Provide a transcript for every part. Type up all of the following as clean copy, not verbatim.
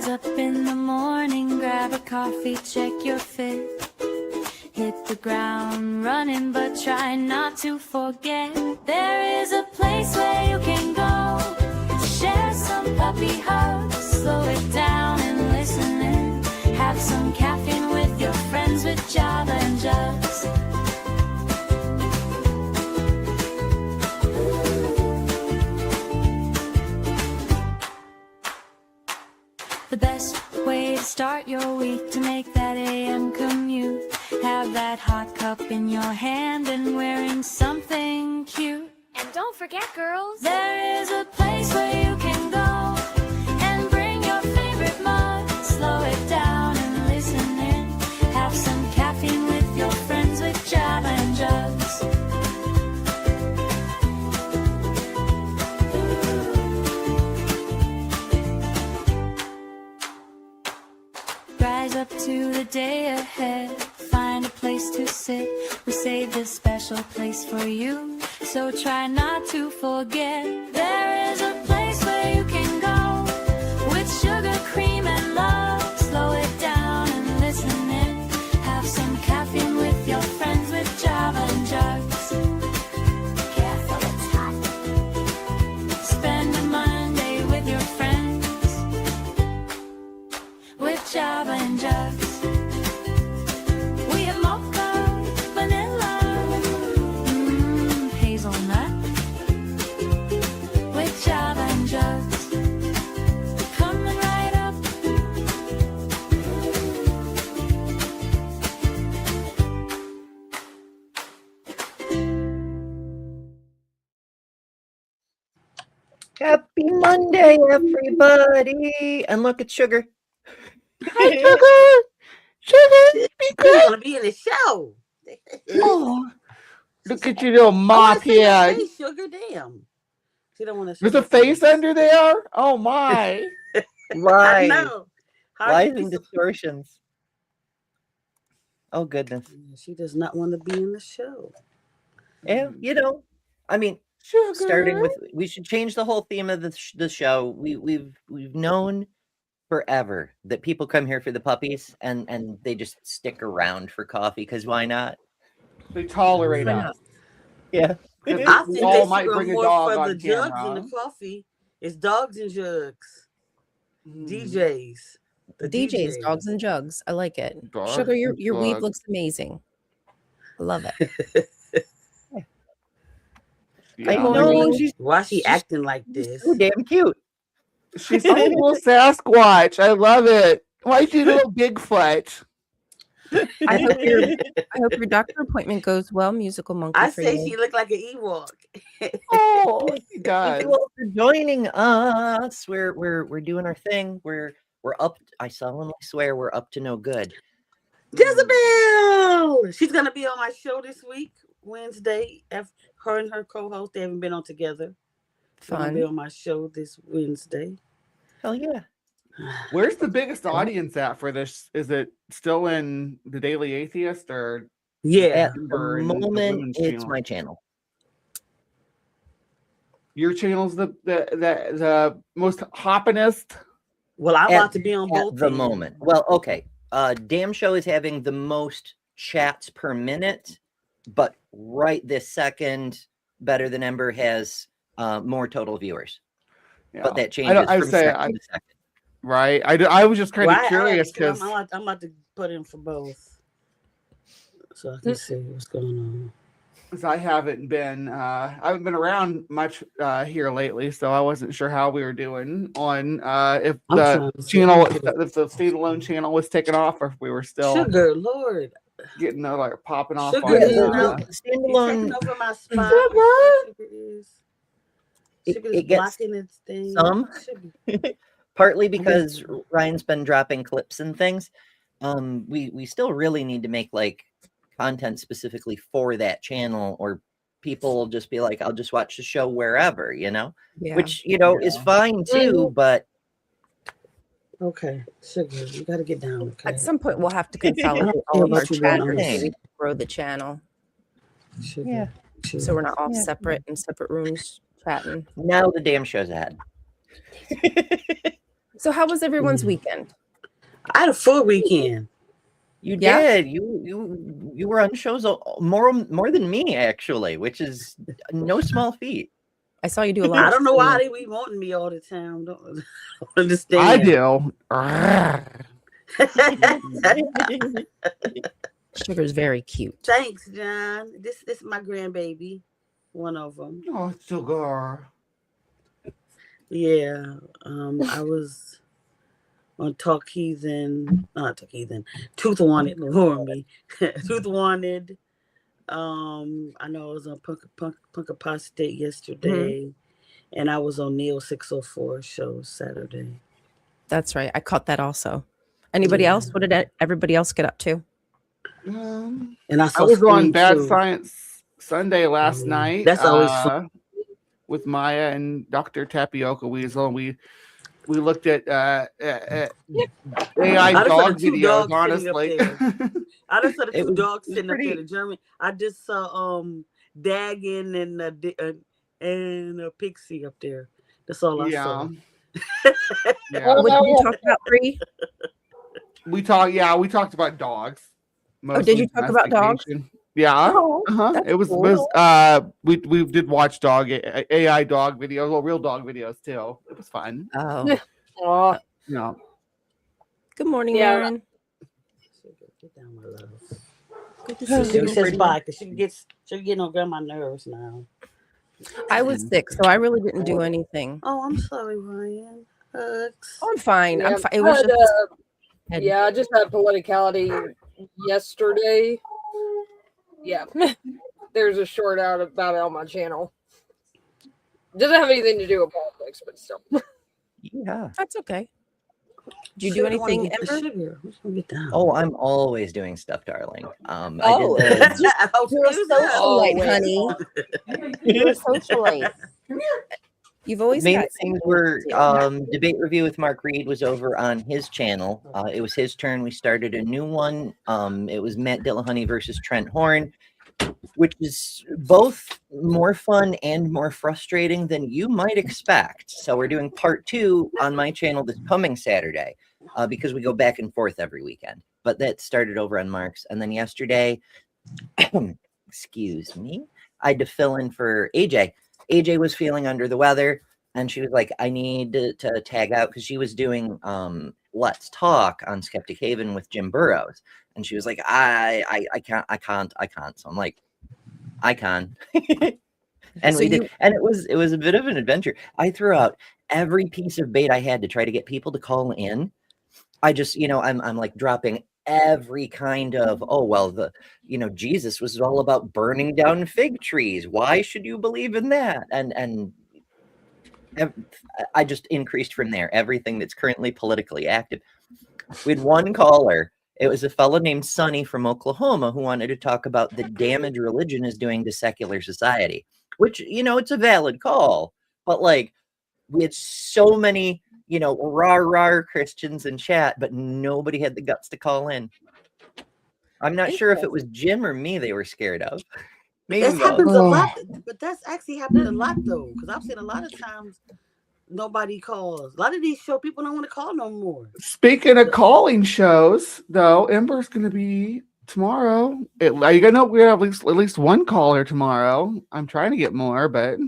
Rise up in the morning, grab a coffee, check your fit. Hit the ground running, but try not to forget. There is a place where you can go to share some puppy hugs. Slow it down and listen in. Have some caffeine with your friends with Java and Jugs. The best way to start your week to make that AM commute. Have that hot cup in your hand and wearing something cute. And don't forget, girls, there is a place where you can go and bring your favorite mug. Slow it down and listen in. Have some caffeine with your friends with Java and Jugs. Rise up to the day ahead. Find a place to sit. We saved this special place for you, so try not to forget. There is a place where you can go with sugar, cream, and love. Slow it down and listen in. Have some caffeine with your friends with Java and Jugs. Careful, it's hot. Spend a Monday with your friends with Java and Jugs. We have mocha, vanilla, hazelnut with Java and Jugs. Coming right up. Happy Monday, everybody! And look at Sugar. Hi, Sugar. Sugar, be You good. want to be in the show? Oh, look at your little mop head. Hey, Sugar, damn. She don't want to. There's a face under there. Oh my! I Lies, know. How lies could you and be distortions. Oh goodness. She does not want to be in the show. And I mean, Sugar. starting with, we should change the whole theme of the show. We've known forever that people come here for the puppies and they just stick around for coffee because why not? They tolerate Why us. Yeah. I think all they might should bring go a more dog for on the jugs camera. and the coffee. It's dogs and jugs. DJs. The DJs, dogs and jugs. I like it. Dogs Sugar, your and weave jugs. looks amazing. I love it. I Yeah. know she's Why she acting like this? so damn cute. She's a little Sasquatch. I love it. Why is she a little Bigfoot? I hope your doctor appointment goes well, musical monkey. I for say you. she looked like an Ewok. Oh, she Thank does. you all for joining us. We're doing our thing. We're up. I solemnly swear we're up to no good. Jezebel! She's gonna be on my show this week, Wednesday. Her and her co-host, they haven't been on together. She's gonna be Fun. on my show this Wednesday. Hell yeah. Where's the biggest audience at for this? Is it still in the Daily Atheist or Yeah. At Amber the and the moment, women's it's channel? my channel. Your channel's the most hoppinest? Well, I'm At- about to be on both At the ends. moment. Well, okay. Damn Show is having the most chats per minute, but right this second, Better Than Ember has more total viewers. Yeah. But that changes I'd from say second to second. Right. I was just kind Well, of curious because I'm about to put in for both, so I can see what's going on. I haven't been around much here lately, so I wasn't sure how we were doing on if I'm the trying to see. channel, if the standalone channel was taken off, or if we were still Sugar, Lord, getting like popping off. Sugar on, is Yeah, now- the it's taking standalone, over my spot. Sugar? Sugar is. It- Sugar is it gets blocking its thing. some. Sugar. partly because Ryan's been dropping clips and things. We still really need to make like content specifically for that channel, or people will just be like, I'll just watch the show wherever, Yeah. which is fine too, but Okay, Sugar, you got to get down. Okay, At some point, we'll have to consolidate care all of our about you being chatters on so we can grow the channel, Sugar, yeah. Sugar. so we're not all Yeah. separate in separate rooms chatting. now the damn show's ahead. So how was everyone's weekend? I had a full weekend. You Yeah? did. You were on shows more than me actually, which is no small feat. I saw you do a lot. I don't know why they be wanting me all the time. Don't understand. I do. Sugar's very cute. Thanks, John. This is my grandbaby, one of them. Oh, sugar. Yeah. I was on Tooth Wanted. Lord me. Tooth Wanted. I know I was on Punk Apostate yesterday, and I was on Neil 604 show Saturday. That's right. I caught that also. Anybody else? What did everybody else get up to? And I was on Scream Bad too. Science Sunday last night. That's always fun. With Maya and Dr. Tapioca Weasel, and we looked at AI dog videos. Honestly, I just saw the two dogs sitting up there. The German. I just saw Dagon and a Pixie up there. That's all I saw. Yeah. What did you talk about, Bree? We talked about dogs. Oh, did you talk about dogs? Yeah. Oh, It was cool. we did watch AI dog videos, well, real dog videos too. It was fun. Oh. Yeah. Good morning, Yeah. Aaron. Get down, my love. Good to see She you. says bye because she getting on grandma's nerves now. I was sick, so I really didn't do anything. Oh, I'm sorry, Ryan. Hugs. I'm fine. I'm Yeah, fine. It was just yeah, I just had politicality yesterday. Yeah, there's a short out about it on my channel. Doesn't have anything to do with politics, but still. Yeah. That's okay. Did you do anything, Ember? Oh, I'm always doing stuff, darling. Oh. I did the You're a socialite, honey. You're a socialite. You've always main got things something were to do. debate review with Mark Reed was over on his channel. It was his turn. We started a new one. It was Matt Dillahunty versus Trent Horn, which is both more fun and more frustrating than you might expect. So we're doing part 2 on my channel this coming Saturday because we go back and forth every weekend. But that started over on Mark's. And then yesterday, excuse me, I had to fill in for AJ. AJ was feeling under the weather, and she was like, I need to tag out because she was doing Let's Talk on Skeptic Haven with Jim Burrows. And she was like, I can't. So I'm like, I can. And So we did. And it was a bit of an adventure. I threw out every piece of bait I had to try to get people to call in. I just, I'm like dropping every kind of, oh, well, Jesus was all about burning down fig trees. Why should you believe in that? And I just increased from there, everything that's currently politically active. We had one caller. It was a fellow named Sonny from Oklahoma who wanted to talk about the damage religion is doing to secular society, which, it's a valid call. But like, we had so many, rah Christians in chat, but nobody had the guts to call in. I'm not sure if it was Jim or me they were scared of. Maybe That happens a lot, but that's actually happened a lot though, because I've seen a lot of times nobody calls. A lot of these show people don't want to call no more. Speaking of calling shows, though, Ember's going to be tomorrow. You gotta know we have at least one caller tomorrow. I'm trying to get more, but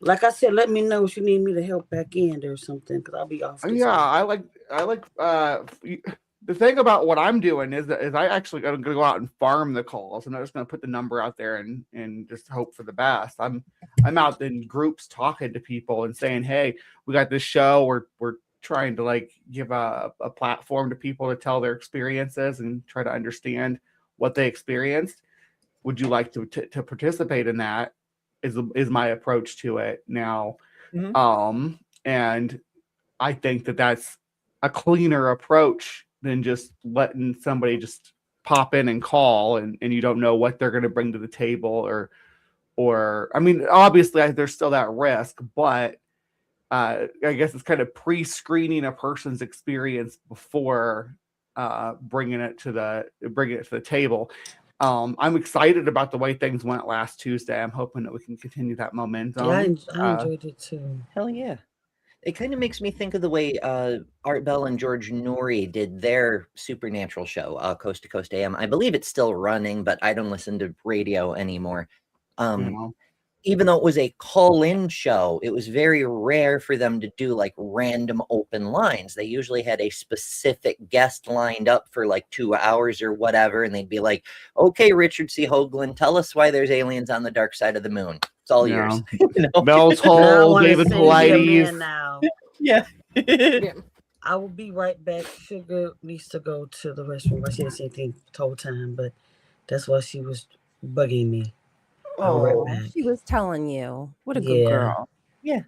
like I said, let me know if you need me to help back in or something, because I'll be off. Yeah, I like the thing about what I'm doing is I actually going to go out and farm the calls. I'm not just going to put the number out there and just hope for the best. I'm out in groups talking to people and saying, hey, we got this show. We're trying to like give a platform to people to tell their experiences and try to understand what they experienced. Would you like to participate in that? Is my approach to it now. Mm-hmm. And I think that's a cleaner approach than just letting somebody just pop in and call and you don't know what they're going to bring to the table or I mean, obviously there's still that risk, but I guess it's kind of pre-screening a person's experience before bringing it to the table. I'm excited about the way things went last Tuesday. I'm hoping that we can continue that momentum. Yeah, I enjoyed it too. Hell yeah. It kind of makes me think of the way Art Bell and George Norrie did their supernatural show, Coast to Coast AM. I believe it's still running, but I don't listen to radio anymore. Even though it was a call-in show, it was very rare for them to do like random open lines. They usually had a specific guest lined up for like 2 hours or whatever, and they'd be like, okay, Richard C. Hoagland, tell us why there's aliens on the dark side of the moon. It's all yours. Mel's Now I Hole, wanna David send you a man Paulides. now. Yeah. Yeah. I will be right back. Sugar needs to go to the restroom. I said the same thing the whole time, but that's why she was bugging me. I'll be Oh, right back. she was telling you. What a good Yeah. girl. Yeah.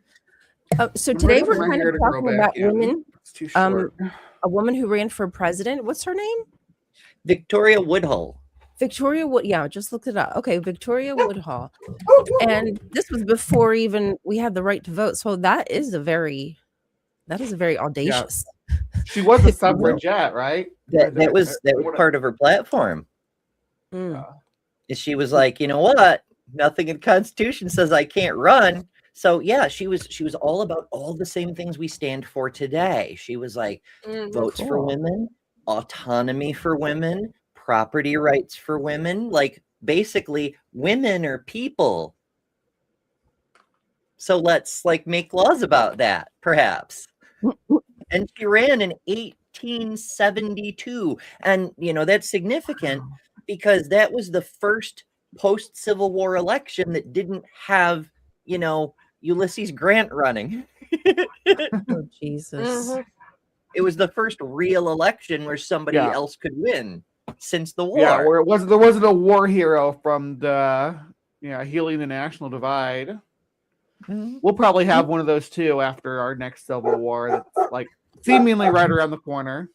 So today ready we're for my kind hair of to grow talking back about in. women. It's too short. A woman who ran for president. What's her name? Victoria Woodhull. Victoria Wood. Yeah, I just looked it up. Okay, Victoria Woodhull. And this was before even we had the right to vote. So that is a very audacious. She was a suffragette, right? That was part of her platform. She was like, you know what? Nothing in the Constitution says I can't run. So yeah, she was all about all the same things we stand for today. She was like, votes for women, autonomy for women, property rights for women. Like basically, women are people. So let's like make laws about that, perhaps. And she ran in 1872, and that's significant because that was the first post-Civil War election that didn't have, Ulysses Grant running. Oh, Jesus. It was the first real election where somebody else could win since the war. Yeah, where there wasn't a war hero from the healing the national divide. We'll probably have one of those too after our next Civil War. That's like seemingly right around the corner.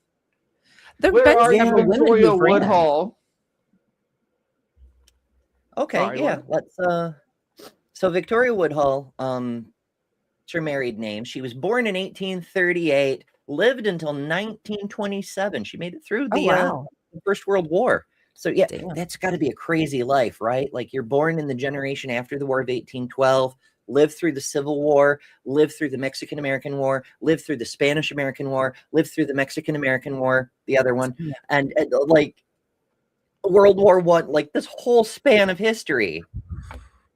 Where are you, Victoria Woodhull? Okay, Sorry, yeah. Let's so Victoria Woodhull, it's her married name. She was born in 1838, lived until 1927. She made it through the First World War. So yeah, that's got to be a crazy life, right? Like you're born in the generation after the War of 1812, lived through the Civil War, lived through the Mexican-American War, lived through the Spanish-American War, lived through the Mexican-American War, the other one, and like World War I, like this whole span of history,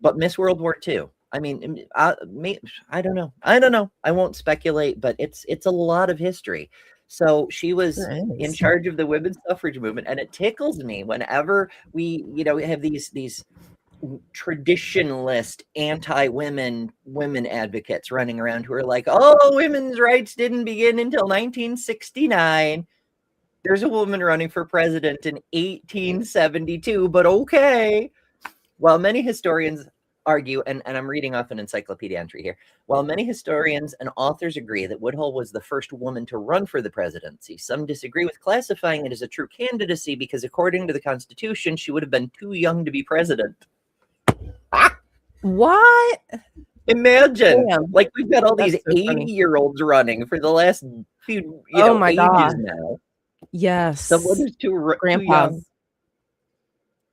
but Miss World War II. I mean, I don't know. I won't speculate, but it's a lot of history. So she was in charge of the women's suffrage movement, and it tickles me whenever we, have these traditionalist women advocates running around who are like, oh, women's rights didn't begin until 1969. There's a woman running for president in 1872, but okay. While many historians argue, and I'm reading off an encyclopedia entry here, while many historians and authors agree that Woodhull was the first woman to run for the presidency, some disagree with classifying it as a true candidacy because according to the Constitution, she would have been too young to be president. What? Imagine, like we've got all these 80-year-olds running for the last few ages now. Yes. Someone who's too young.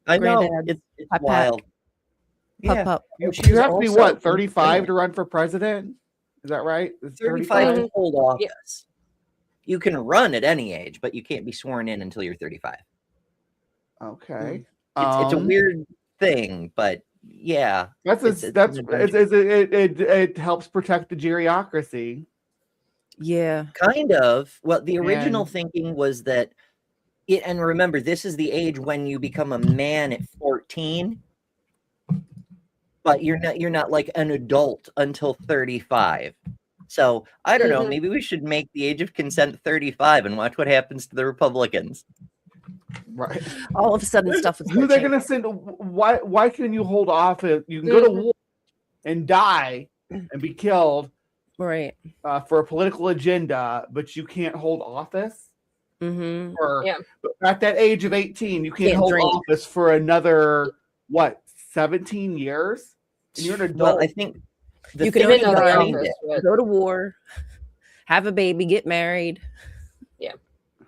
I know. It's wild. Yeah. You have to be what, 35 to run for president? Is that right? 35 to hold office. Yes. You can run at any age, but you can't be sworn in until you're 35. Okay. It's a weird thing, but yeah. It helps protect the geriocracy. Yeah. Kind of. Well, the original thinking was that and remember, this is the age when you become a man at 14. But you're not like an adult until 35. So I don't know. Maybe we should make the age of consent 35 and watch what happens to the Republicans. Right. All of a sudden, stuff is. Who they're going to send? Why can you hold office? You can go to war and die and be killed, right? For a political agenda, but you can't hold office. Or at that age of 18, you can't hold office for another 17 years. And you're an adult. Well, I think you can only go to war, have a baby, get married. Yeah.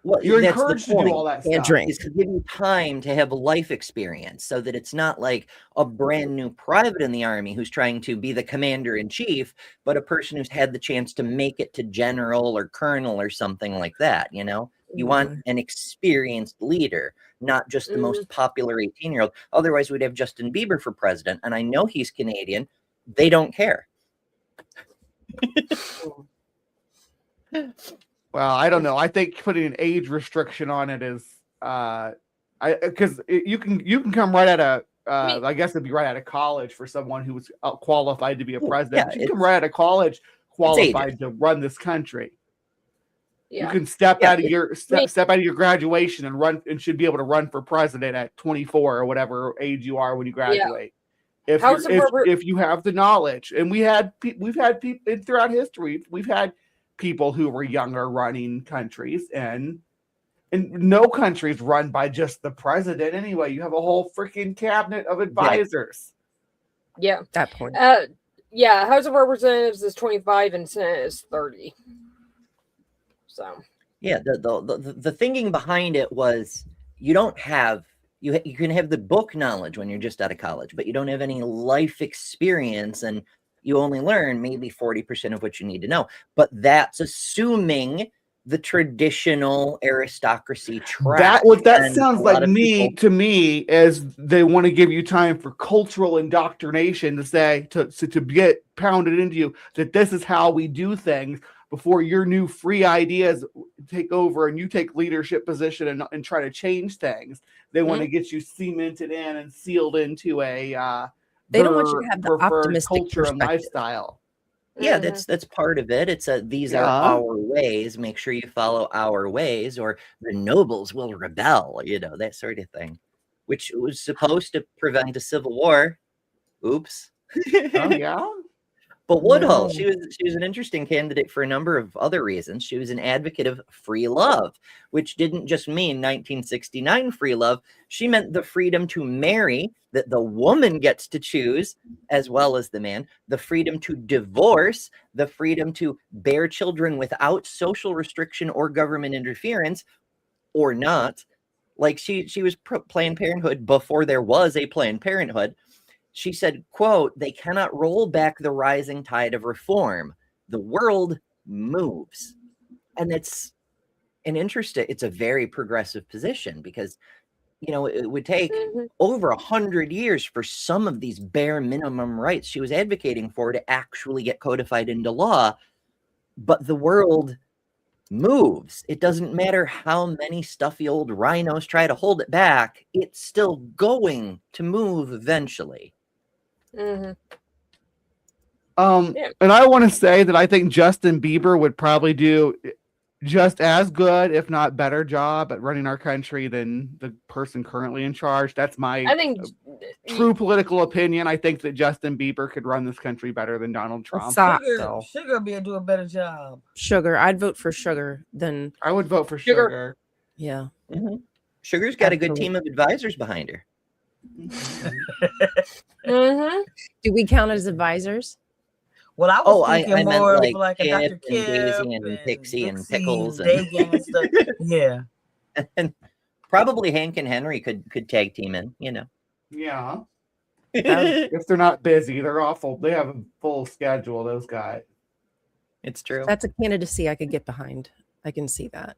Well, You're that's the encouraged to do point. all that Can't stuff. drink. Is to give you time to have life experience so that it's not like a brand new private in the army who's trying to be the commander in chief, but a person who's had the chance to make it to general or colonel or something like that. You know, you want an experienced leader, not just the most popular 18-year-old. Otherwise, we'd have Justin Bieber for president. And I know he's Canadian. They don't care. Well, I don't know. I think putting an age restriction on it is, because you can come right out of, I guess it'd be right out of college for someone who was qualified to be a president. Yeah, You can come right out of college qualified ages. to run this country. Yeah. You can step Yeah, out of your step out of your graduation and run, and should be able to run for president at 24 or whatever age you are when you graduate. If you have the knowledge. And we've had people throughout history. We've had people who were younger running countries, and no country's run by just the president anyway. You have a whole freaking cabinet of advisors. Yeah. That point. Yeah, House of Representatives is 25 and Senate is 30. So Yeah, the thinking behind it was you don't have you can have the book knowledge when you're just out of college, but you don't have any life experience, and you only learn maybe 40% of what you need to know. But that's assuming the traditional aristocracy track. That sounds like to me is they want to give you time for cultural indoctrination to say to get pounded into you that this is how we do things before your new free ideas take over and you take leadership position and try to change things. They want to get you cemented in and sealed into a they don't want you to have the preferred optimistic culture and lifestyle. Yeah, that's part of it. It's these are our ways. Make sure you follow our ways, or the nobles will rebel. You know, that sort of thing, which was supposed to prevent a civil war. Oops. Oh yeah. But Woodhull, she was an interesting candidate for a number of other reasons. She was an advocate of free love, which didn't just mean 1969 free love. She meant the freedom to marry, that the woman gets to choose as well as the man, the freedom to divorce, the freedom to bear children without social restriction or government interference, or not. Like she was Planned Parenthood before there was a Planned Parenthood. She said, quote, "They cannot roll back the rising tide of reform. The world moves." And it's a very progressive position, because, you know, it would take over 100 years for some of these bare minimum rights she was advocating for to actually get codified into law. But the world moves. It doesn't matter how many stuffy old rhinos try to hold it back. It's still going to move eventually. And I want to say that I think Justin Bieber would probably do just as good, if not better, job at running our country than the person currently in charge. That's my true political opinion. I think that Justin Bieber could run this country better than Donald Trump. Sugar be do a better job. Sugar, I'd vote for Sugar. Then I would vote for Sugar. Yeah, Sugar's got a good team of advisors behind her. Do we count as advisors? Well, I was thinking I more meant like a Dr. Kip Kip and Daisy and Pixie and Pickles and stuff. Yeah. And probably Hank and Henry could tag team in, you know. Yeah. If they're not busy, they're awful. They have a full schedule, those guys. It's true. That's a candidacy I could get behind. I can see that.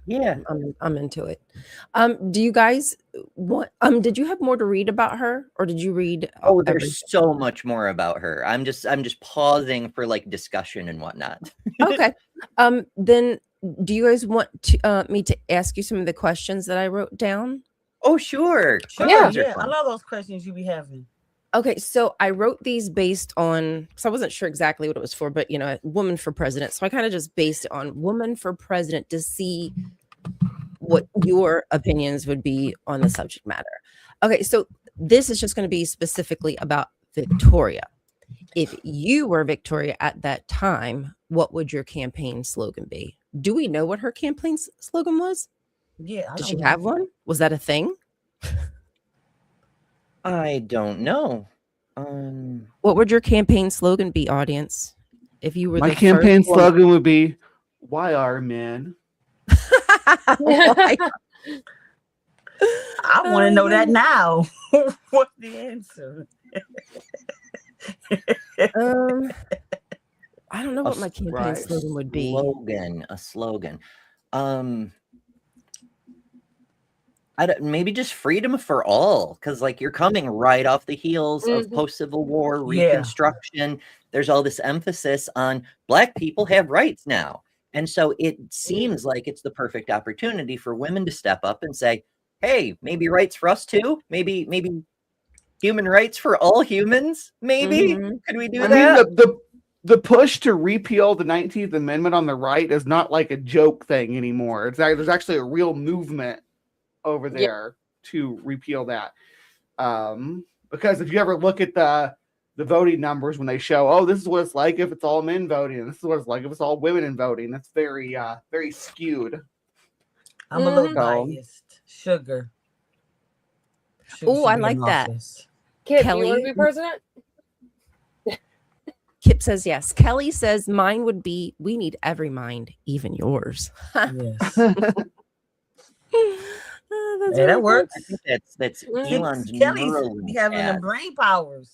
Yeah, I'm into it. Do you guys want? Did you have more to read about her, or did you read? Oh, there's so much more about her. I'm just pausing for like discussion and whatnot. Okay. Then do you guys want to, me to ask you some of the questions that I wrote down? Oh, sure. Yeah. I love those questions you be having. Okay, so I wrote these based on, because I wasn't sure exactly what it was for, but, you know, a woman for president. So I kind of just based it on woman for president to see what your opinions would be on the subject matter. Okay, so this is just going to be specifically about Victoria. If you were Victoria at that time, what would your campaign slogan be? Do we know what her campaign slogan was? Yeah. Did she have one? Was that a thing? I don't know. What would your campaign slogan be, audience? If you were my campaign slogan would be, "Why are men?" Like, I want to know that now. What's the answer? I don't know what my campaign right. slogan would be. A slogan. Maybe just freedom for all, because like you're coming right off the heels of post-Civil War Reconstruction. There's all this emphasis on Black people have rights now. And so it seems like it's the perfect opportunity for women to step up and say, hey, maybe rights for us too. Maybe human rights for all humans. Maybe could we do that? Mean, the push to repeal the 19th Amendment on the right is not like a joke thing anymore. There's actually a real movement over there to repeal that. Because if you ever look at the voting numbers when they show, oh, this is what it's like if it's all men voting, and this is what it's like if it's all women in voting, it's very very skewed. I'm a little biased. Sugar. Oh, I like that. Kip, Kelly, you want to be president? Kip says yes. Kelly says mine would be, we need every mind, even yours. Yes. That works. I think that's Elon's Kelly's Neuralink having ad. the brain powers.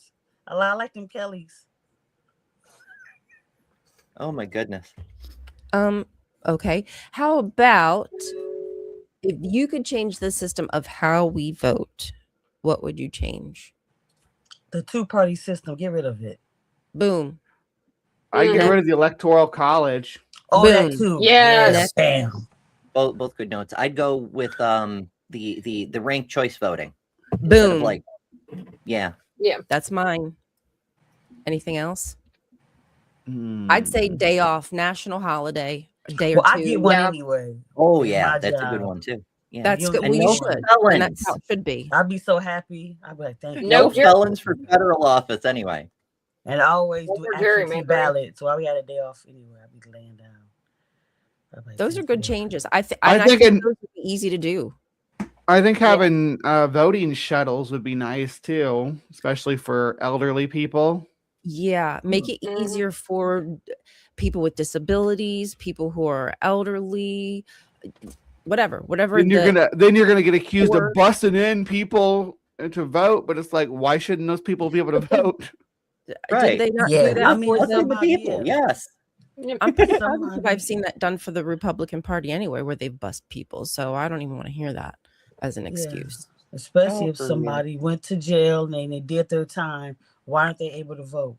I like them Kellys. Oh my goodness. Okay. How about if you could change the system of how we vote, what would you change? The two-party system, get rid of it. Boom. I get rid of the Electoral College. Oh, Boom. that too. Yes. Bam. Both good notes. I'd go with the ranked choice voting. Boom. Like, yeah. That's mine. Anything else? I'd say day off, national holiday, a day or two. I get one anyway. Oh yeah, that's a good one too. Yeah. That's good. Well, you should. And that's how it should be. I'd be so happy. I'd be like, thank you. No felons for federal office anyway. And I always do absentee ballot, so I had a day off anyway. I'd be laying down. Like, those are good changes. I think those would be easy to do. I think having voting shuttles would be nice too, especially for elderly people. Yeah, make it easier for people with disabilities, people who are elderly, whatever. Then you're gonna get accused of busting in people to vote, but it's like, why shouldn't those people be able to vote? Did they not do that for the people? Yes. I'm pretty positive I've seen that done for the Republican Party anyway, where they've bussed people. So I don't even want to hear that as an excuse. Especially if somebody went to jail and they did their time. Why aren't they able to vote?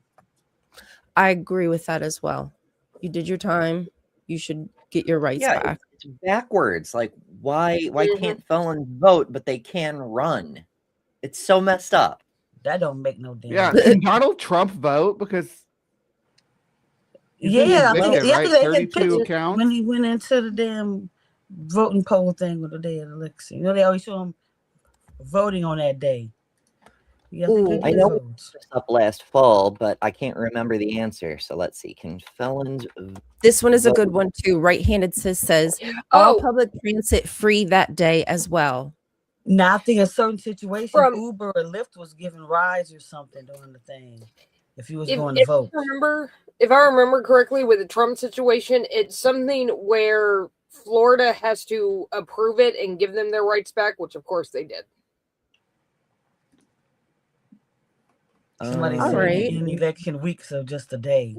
I agree with that as well. You did your time. You should get your rights back. It's backwards. Like, why can't felons vote, but they can run? It's so messed up. That don't make no damn sense. Yeah, can Donald Trump vote? Because right? 32 counts. When he went into the damn voting poll thing with the day of the election. You know, they always show him voting on that day. I know it was up last fall, but I can't remember the answer. So let's see. Can felons? This one is a good one too. Right-handed says all public transit free that day as well. Now I think in certain situations, Uber or Lyft was giving rides or something during the thing. If you was going to vote. If I remember correctly, with the Trump situation, it's something where Florida has to approve it and give them their rights back, which of course they did. Somebody said in election week, so just a day.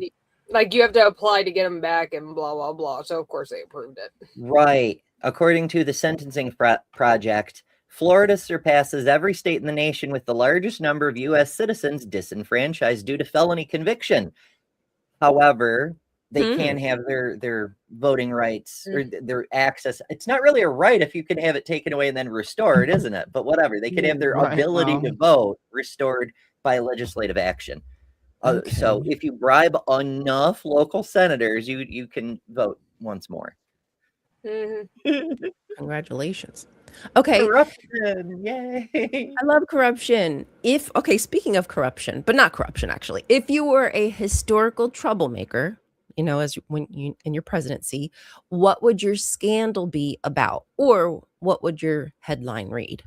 Like you have to apply to get them back and blah, blah, blah. So of course they approved it. Right. According to the Sentencing Project, Florida surpasses every state in the nation with the largest number of U.S. citizens disenfranchised due to felony conviction. However, they can have their voting rights or their access. It's not really a right if you can have it taken away and then restored, isn't it? But whatever. They can have their ability to vote restored by legislative action. So if you bribe enough local senators, you can vote once more. Congratulations. Okay. Corruption. Yay. I love corruption. Speaking of corruption, but not corruption, actually. If you were a historical troublemaker, in your presidency, what would your scandal be about? Or what would your headline read?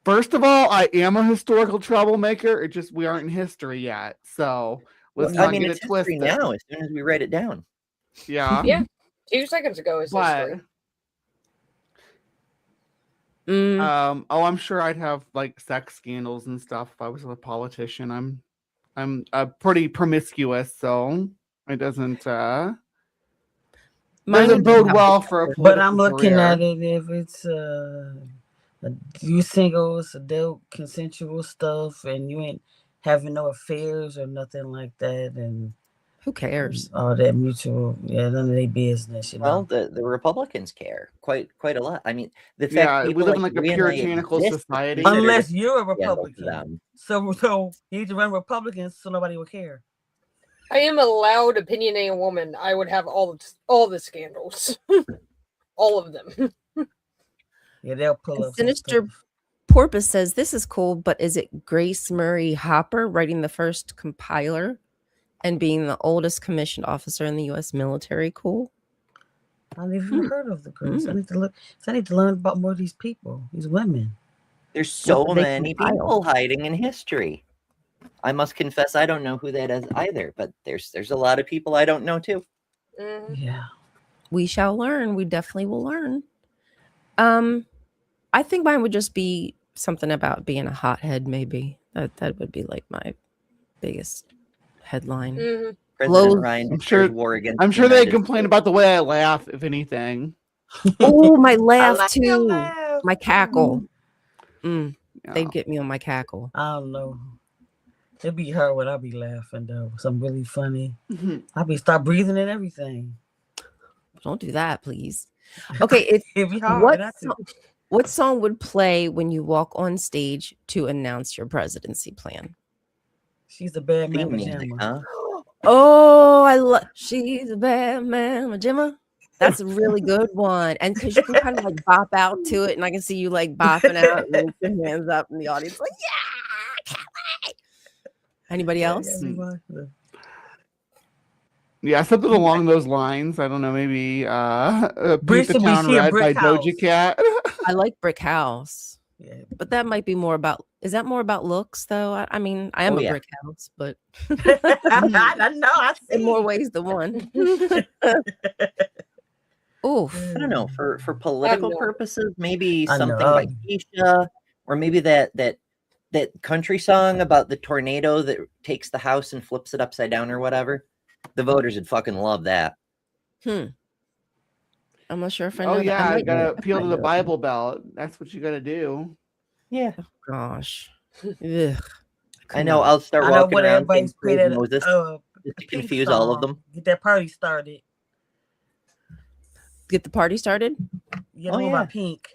First of all, I am a historical troublemaker. It's just we aren't in history yet. So let's not get it twisted. Now, as soon as we write it down. Yeah. Yeah. 2 seconds ago is history. I'm sure I'd have like sex scandals and stuff if I was a politician. I'm pretty promiscuous, so it doesn't Mine doesn't would bode have- well for a But political I'm looking career. at it if it's you single, it's adult consensual stuff, and you ain't having no affairs or nothing like that, and Who cares? all that mutual, none of their business, Well, the Republicans care quite a lot. I mean, the fact Yeah, we people live in like like a Maria and I puritanical exist is society. considered unless you're a scandal to Republican. them. So you need to run Republicans so nobody will care. I am a loud, opinionated woman. I would have all the scandals, all of them. Yeah, they'll pull up some Sinister stuff. Porpoise says this is cool, but is it Grace Murray Hopper writing the first compiler and being the oldest commissioned officer in the U.S. military cool? I've never heard of the Grace. I need to look. So I need to learn about more of these people, these women. There's so did they many compile? people hiding in history. I must confess, I don't know who that is either, but there's a lot of people I don't know too. Mhm. Yeah. We shall learn. We definitely will learn. I think mine would just be something about being a hothead. Maybe that would be like my biggest headline. Mhm. President Low- Ryan I'm sure- declares war against I'm the sure they United complain States. about the way I laugh, if anything. Oh, my laugh like your too. laugh. My cackle. Yeah. They'd get me on my cackle. I don't know. It'd be hard when I be laughing though. Something really funny. I be start breathing and everything. Don't do that, please. Okay, It'd be hard. what not to. what song would play when you walk on stage to announce your presidency plan? She's a bad man Theme music, pajama. huh? Oh, I love. She's a bad man, Gemma. That's a really good one, and because you can kind of like bop out to it, and I can see you like bopping out and with your hands up in the audience, like yeah. Can't wait. Anybody else? Yeah, something along those lines. I don't know, maybe Beat Bricks the to be Town she a Red by brick house. Doja Cat. I like Brick House, Yeah. but that might be more about. Is that more about looks though? I mean, I am Oh, a yeah. brick house, but I know. I see. in more ways than one. Oof. I don't know, for political know. purposes, maybe I something know. by Keisha, or maybe that country song about the tornado that takes the house and flips it upside down or whatever. The voters would fucking love that. I'm not sure if I know. Oh that. yeah, I might know gotta it. appeal I to might the know it. Bible Belt. That's what you gotta do. Yeah, Gosh. Ugh. I know. I'll start I know walking what around everybody's saying playing praise Moses just to Pink confuse all of song. them. Get that party started. Get the party started. You Oh, know yeah. about Pink.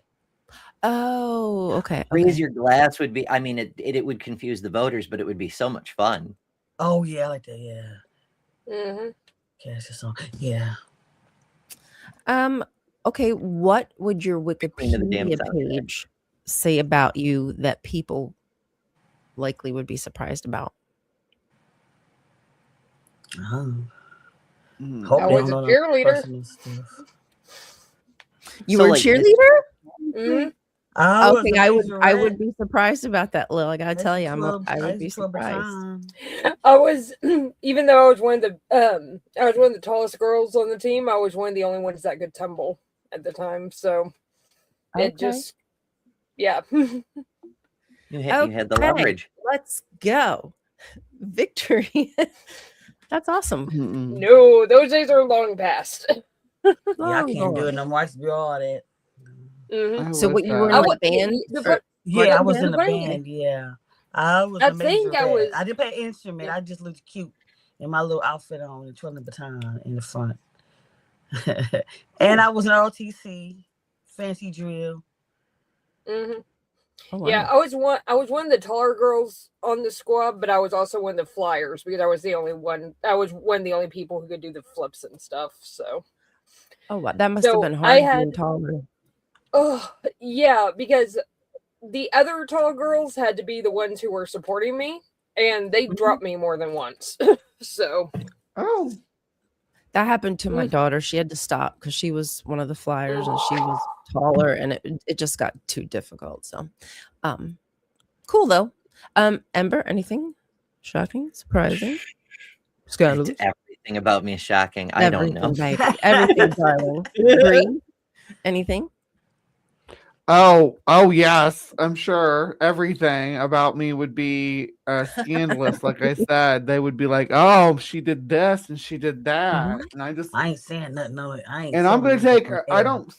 Oh, okay. Raise your glass would be. I mean, it would confuse the voters, but it would be so much fun. Oh yeah, I like that. Yeah. Mhm. Yeah, it's a song. Yeah. Okay, what would your Queen of the damn Wikipedia soundtrack. page say about you that people likely would be surprised about? Mm. Hope I they was don't a know no cheerleader. personal stuff. You So, were a like, this- cheerleader? Mhm. I was Okay, a I would majorette. be surprised about that, Lil. I gotta tell you, I would be surprised. I was, even though I was one of the tallest girls on the team. I was one of the only ones that could tumble at the time. So it Okay. just, yeah. You had the Okay. leverage. Let's go. Victory. That's awesome. Mm-mm. No, those days are long past. Yeah, I Long can't do gone. it no more. I used to do all that. Mhm. So what you were in I like would- band? the or- Yeah, I was the in the band. band. Yeah, I was. I a think I majorette. was- I didn't play an instrument. I just looked cute in my little outfit on and twirling the baton in the front. And I was an ROTC, fancy drill. Mhm. Oh, wow. Yeah, I was one of the taller girls on the squad, but I was also one of the flyers because I was the only one. I was one of the only people who could do the flips and stuff. So, Oh, wow. That must have So, been I hard being had- taller. oh yeah, because the other tall girls had to be the ones who were supporting me, and they dropped me more than once. So, Oh, That happened to my daughter. She had to stop because she was one of the flyers and she was taller, and it just got too difficult. So, cool though. Ember, anything shocking, surprising, scandalous? Everything about me is shocking. I don't know. Everything, baby. Everything, darling. Bree, anything? Oh yes, I'm sure everything about me would be scandalous. Like I said, they would be like, "Oh, she did this and she did that," and I ain't saying nothing. No, I ain't. and I'm saying gonna take. nothing. I don't.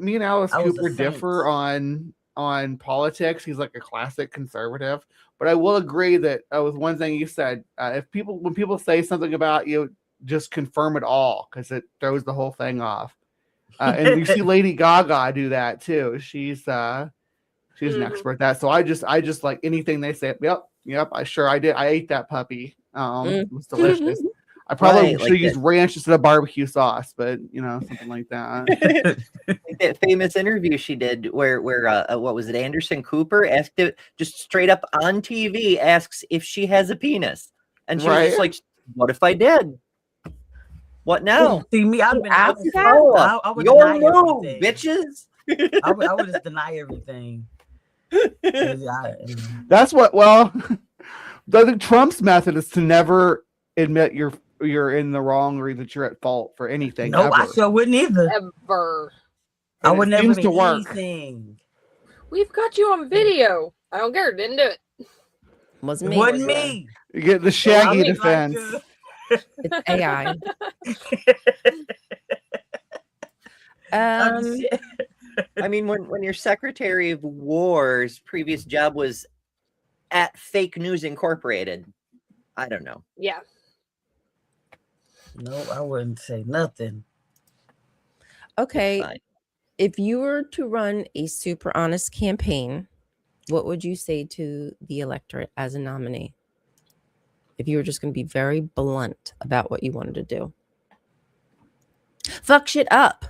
Me and Alice I was a Cooper differ on politics. He's like a classic conservative, but I will agree that with one thing you said. When people say something about you, just confirm it all because it throws the whole thing off. And you see Lady Gaga do that too. She's an expert at that. So I just like anything they say. Yep. I did. I ate that puppy. It was delicious. I probably should have used ranch instead of barbecue sauce, but something like that. Like that famous interview she did where what was it? Anderson Cooper asked it just straight up on TV, asks if she has a penis, and she was just like, "What if I did? What now?" See me, I'd have been After that? I would Your deny move, everything. bitches. I would just deny everything. That's what. Well, I think Trump's method is to never admit you're in the wrong or that you're at fault for anything. No, ever. I sure wouldn't either. Ever. I And would it never seems do to work. anything. We've got you on video. I don't care. Didn't do it. Wasn't It me. wasn't me. You get the Shaggy I mean, defense. It's AI. I mean, when your Secretary of War's previous job was at Fake News Incorporated, I don't know. Yeah. No, I wouldn't say nothing. Okay. Fine. If you were to run a super honest campaign, what would you say to the electorate as a nominee? If you were just going to be very blunt about what you wanted to do. Fuck shit up.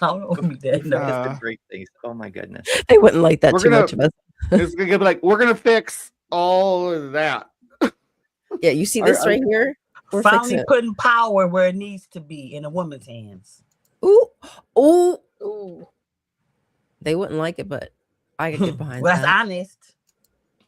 I don't want to be that. No. That's the great things. Oh my goodness. They wouldn't like that We're too gonna- much of us. It's gonna be like, we're gonna fix all of that. Yeah, you see this right here? We're fixing Finally it. putting power where it needs to be in a woman's hands. Ooh. Ooh. Ooh. They wouldn't like it, but I could get behind Well, that's that. honest.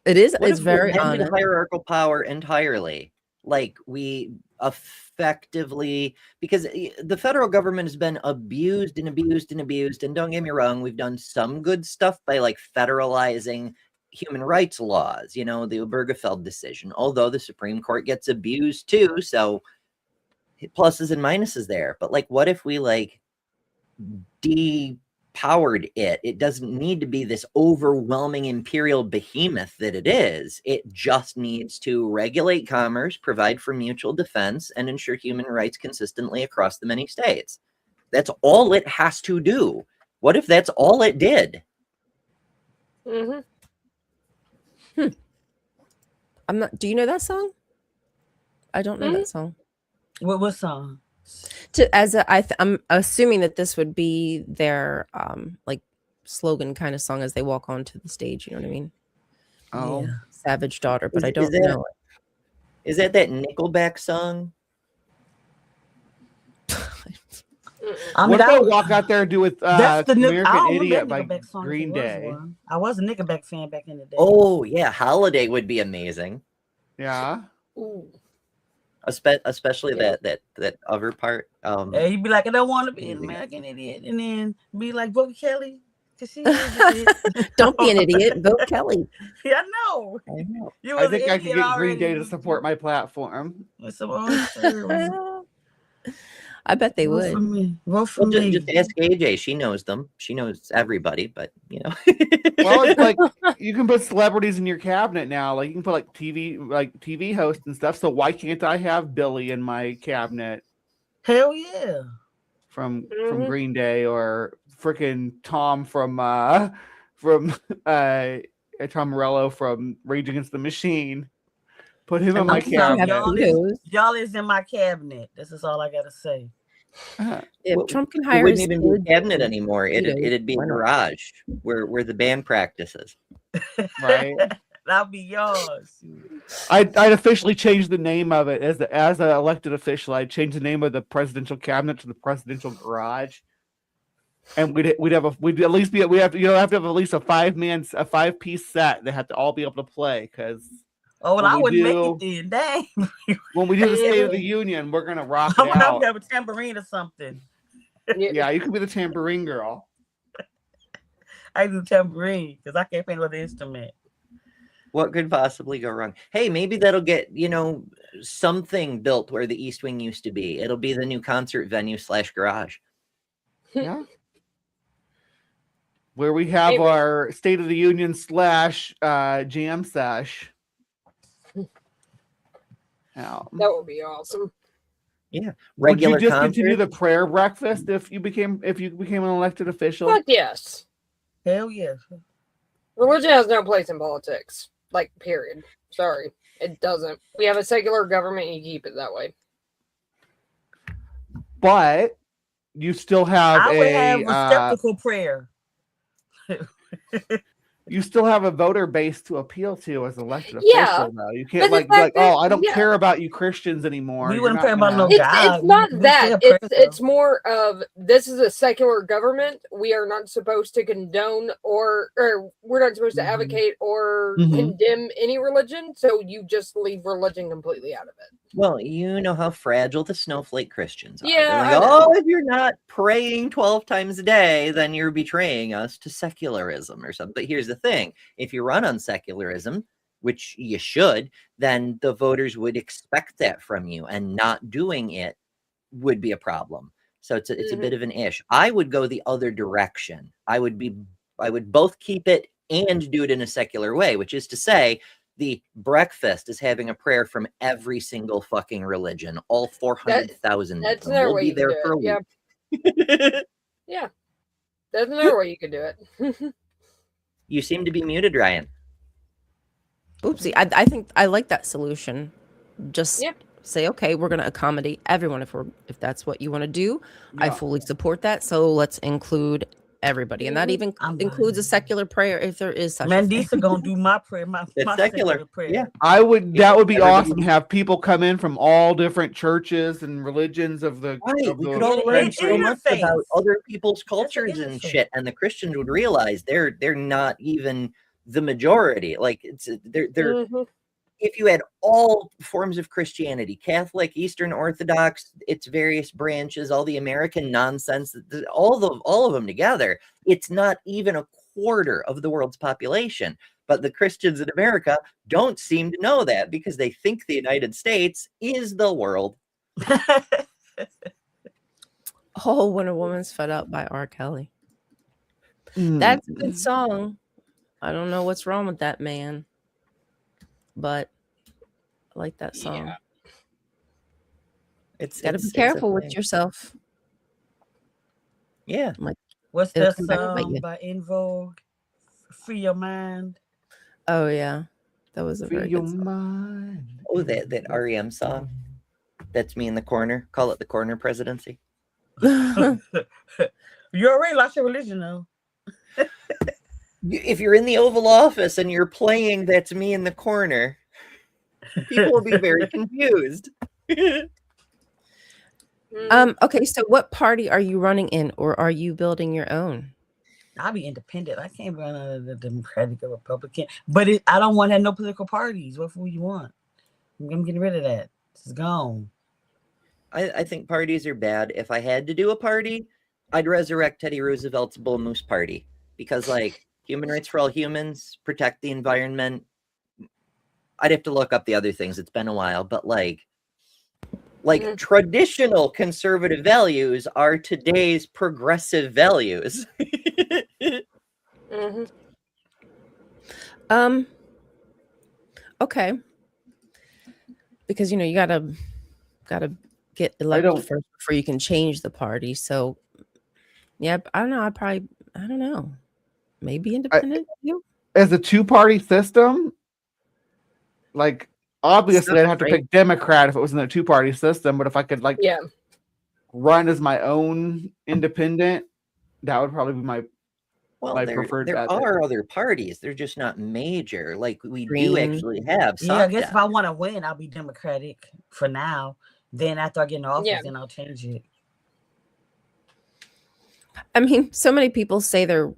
It is. What It's if we very ended honest. hierarchical power entirely? Like we effectively, because the federal government has been abused and abused and abused. And don't get me wrong, we've done some good stuff by like federalizing human rights laws, the Obergefell decision, although the Supreme Court gets abused too. So pluses and minuses there. But like, what if we like depowered it? It doesn't need to be this overwhelming imperial behemoth that it is. It just needs to regulate commerce, provide for mutual defense, and ensure human rights consistently across the many states. That's all it has to do. What if that's all it did? Mm-hmm. I'm not. Do you know that song? I don't know that song. What song? I'm assuming that this would be their like slogan kind of song as they walk onto the stage. You know what I mean? Oh, Yeah. Savage Daughter, but I Is don't that- know it. Is that Nickelback song? I what mean, if I walk out there and do with that's the new. I American don't remember Idiot that by Nickelback song if Green it was Day? one. I was a Nickelback fan back in the day. Oh yeah, Holiday would be amazing. Yeah. Ooh. Especially Yeah. that other part. And you'd be like, I don't want to be an American idiot, and then be like, vote Kelly, because she is an idiot. Don't be an idiot. Vote Kelly. Yeah, I know. I know. You I was think an I could idiot get Green Day already. to support my platform. With some orange syrup. I bet they Vote for would. me. Vote for Well, me. just ask AJ. She knows them. She knows everybody, but Well, it's like you can put celebrities in your cabinet now. Like you can put like TV hosts and stuff. So why can't I have Billy in my cabinet Hell yeah. from Mhm. Green Day or freaking Tom from Tom Morello from Rage Against the Machine? Put him in my I'm sorry, cabinet. y'all is in my cabinet. This is all I gotta say. If Well, Trump can it hire wouldn't his even be a kids cabinet and- anymore. It'd be a why not? garage where the band practices. Right. That'll be yours. I'd officially change the name of it as an elected official. I'd change the name of the presidential cabinet to the presidential garage, and we'd have to have at least a 5-piece set. They have to all be able to play because Oh, well, When I we wouldn't do- make it then. Dang. when we do the State of the Union, we're gonna rock I'm it gonna out. have a tambourine or something. Yeah, you could be the tambourine girl. I do tambourine because I can't play no other instrument. What could possibly go wrong? Hey, maybe that'll get, something built where the East Wing used to be. It'll be the new concert venue / garage. Yeah. Where we have Maybe. our State of the Union / jam sesh. That would be awesome. Yeah. Would you Regular just continue concert. the prayer breakfast if you became an elected official? Fuck yes. Hell yeah. Religion has no place in politics. Like, period. Sorry. It doesn't. We have a secular government, you keep it that way. But you still have I would have a skeptical prayer. you still have a voter base to appeal to as elected Yeah, official, though. You can't but the fact that- I don't yeah. care about you Christians anymore. We You're wouldn't not care about gonna- no God. It's not We that. say a prayer, It's more of, this is a secular government. We are not supposed to condone or we're not supposed to Mhm. advocate or Mhm. condemn any religion. So you just leave religion completely out of it. Well, you know how fragile the snowflake Christians are. Yeah, They're I like, know. if you're not praying 12 times a day, then you're betraying us to secularism or something. But here's the thing. If you run on secularism, which you should, then the voters would expect that from you, and not doing it would be a problem. So it's a bit of an ish. I would go the other direction. I would both keep it and do it in a secular way, which is to say, the breakfast is having a prayer from every single fucking religion, all 400,000 of That's them. another We'll way be you there could for a do week. it. Yeah. That's another way you could do it. You seem to be muted, Ryan. Oopsie. I think I like that solution. Just Yeah. say, okay, we're going to accommodate everyone if that's what you want to do. I Yeah. fully support that. So let's include everybody, and that even I'm includes a fine. secular prayer if there is such a thing. Mandisa gonna do my prayer, my It's secular secular. prayer. Yeah. That would be Everybody- awesome. Have people come in from all different churches and religions of the Right, of we the could all learn It's so much interface. about other people's That's an cultures and interface. shit, and the Christians would realize they're not even the majority. Like they're Mhm. if you had all forms of Christianity, Catholic, Eastern Orthodox, its various branches, all the American nonsense, all of them together, it's not even a quarter of the world's population. But the Christians in America don't seem to know that because they think the United States is the world. Oh, When a Woman's Fed Up by R. Kelly. Mm. That's a good song. I don't know what's wrong with that man, but I like that song. Yeah. It's Gotta be it's a careful with thing. yourself. Yeah. What's It'll that come back to bite song you. by In Vogue? Free Your Mind. Oh yeah, that was a Free very your good song. mind. Oh, that REM song. That's me in the corner. Call it the corner presidency. You already lost your religion, though. If you're in the Oval Office and you're playing That's Me in the Corner, people will be very confused. Okay, so what party are you running in, or are you building your own? I'll be independent. I can't run under the Democratic or Republican. But I don't want to have no political parties. What fool you want? I'm getting rid of that. It's gone. I think parties are bad. If I had to do a party, I'd resurrect Teddy Roosevelt's Bull Moose Party because, like, human rights for all humans, protect the environment. I'd have to look up the other things. It's been a while, but like traditional conservative values are today's progressive values. Mhm. Okay, because you gotta get elected don't- first before you can change the party. So yeah, I don't know. I don't know. Maybe independent. You? As a two-party system, like obviously I'd have to great. pick Democrat if it was in a two-party system. But if I could Yeah. run as my own independent, that would probably be my Well, My there preferred method. are other parties. They're just not major. Like we do Green. actually have. Yeah, I guess SOCDEM. if I want to win, I'll be Democratic for now. Then after I get in office, Yeah. then I'll change it. I mean, so many people say they're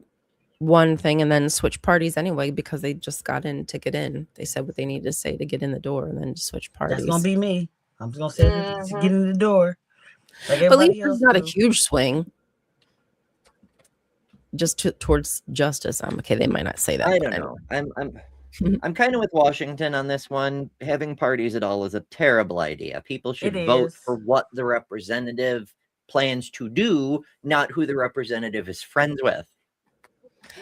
one thing and then switch parties anyway because they just got in to get in. They said what they needed to say to get in the door and then just switch parties. That's gonna be me. I'm just gonna say it to Mhm. get in the door. Like But at least everybody there's else not a do. huge swing. just towards justice. Okay, they might not say that. I but don't know. I'm kind of with Washington on this one. Having parties at all is a terrible idea. People should It vote is. for what the representative plans to do, not who the representative is friends with.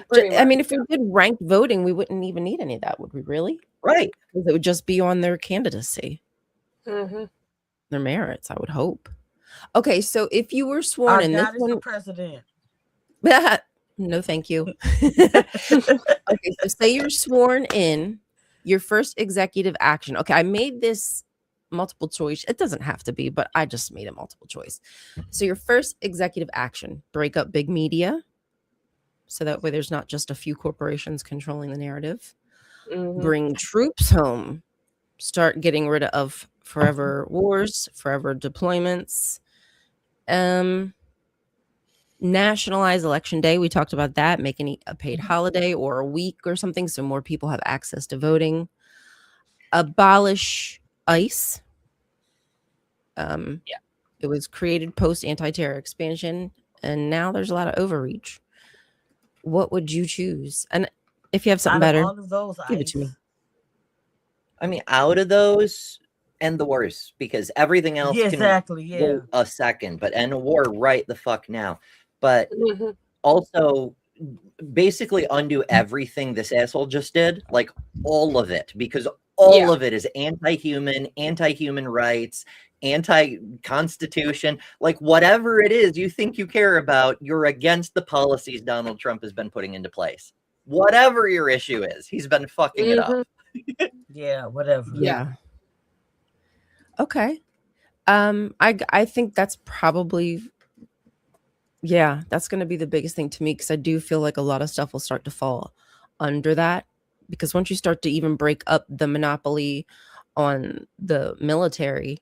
Pretty I mean, much, if we did ranked voting, we wouldn't even need any of that, would we really? Right. Because it would just be on their candidacy, Mhm. their merits, I would hope. Okay, so if you were sworn Our in, this God is the one, president. no, thank you. Okay, so say you're sworn in, your first executive action. Okay, I made this multiple choice. It doesn't have to be, but I just made it multiple choice. So your first executive action, break up big media. So that way there's not just a few corporations controlling the narrative. Mhm. Bring troops home. Start getting rid of forever wars, forever deployments. Nationalize election day. We talked about that, making a paid holiday or a week or something so more people have access to voting. Abolish ICE. It was created post anti-terror expansion, and now there's a lot of overreach. What would you choose? And if you have something Out of better, all of those, give it to me. I mean, out of those, end the wars, because everything else Yeah, can exactly. Yeah. wait a second, but end a war right the fuck now. But Mhm. also basically undo everything this asshole just did, like all of it, because all Yeah. of it is anti-human rights, anti-constitution, like whatever it is you think you care about, you're against the policies Donald Trump has been putting into place. Whatever your issue is, he's been fucking it up. Yeah, whatever. Yeah. Okay. I think that's probably, yeah, that's going to be the biggest thing to me, because I do feel like a lot of stuff will start to fall under that, because once you start to even break up the monopoly on the military,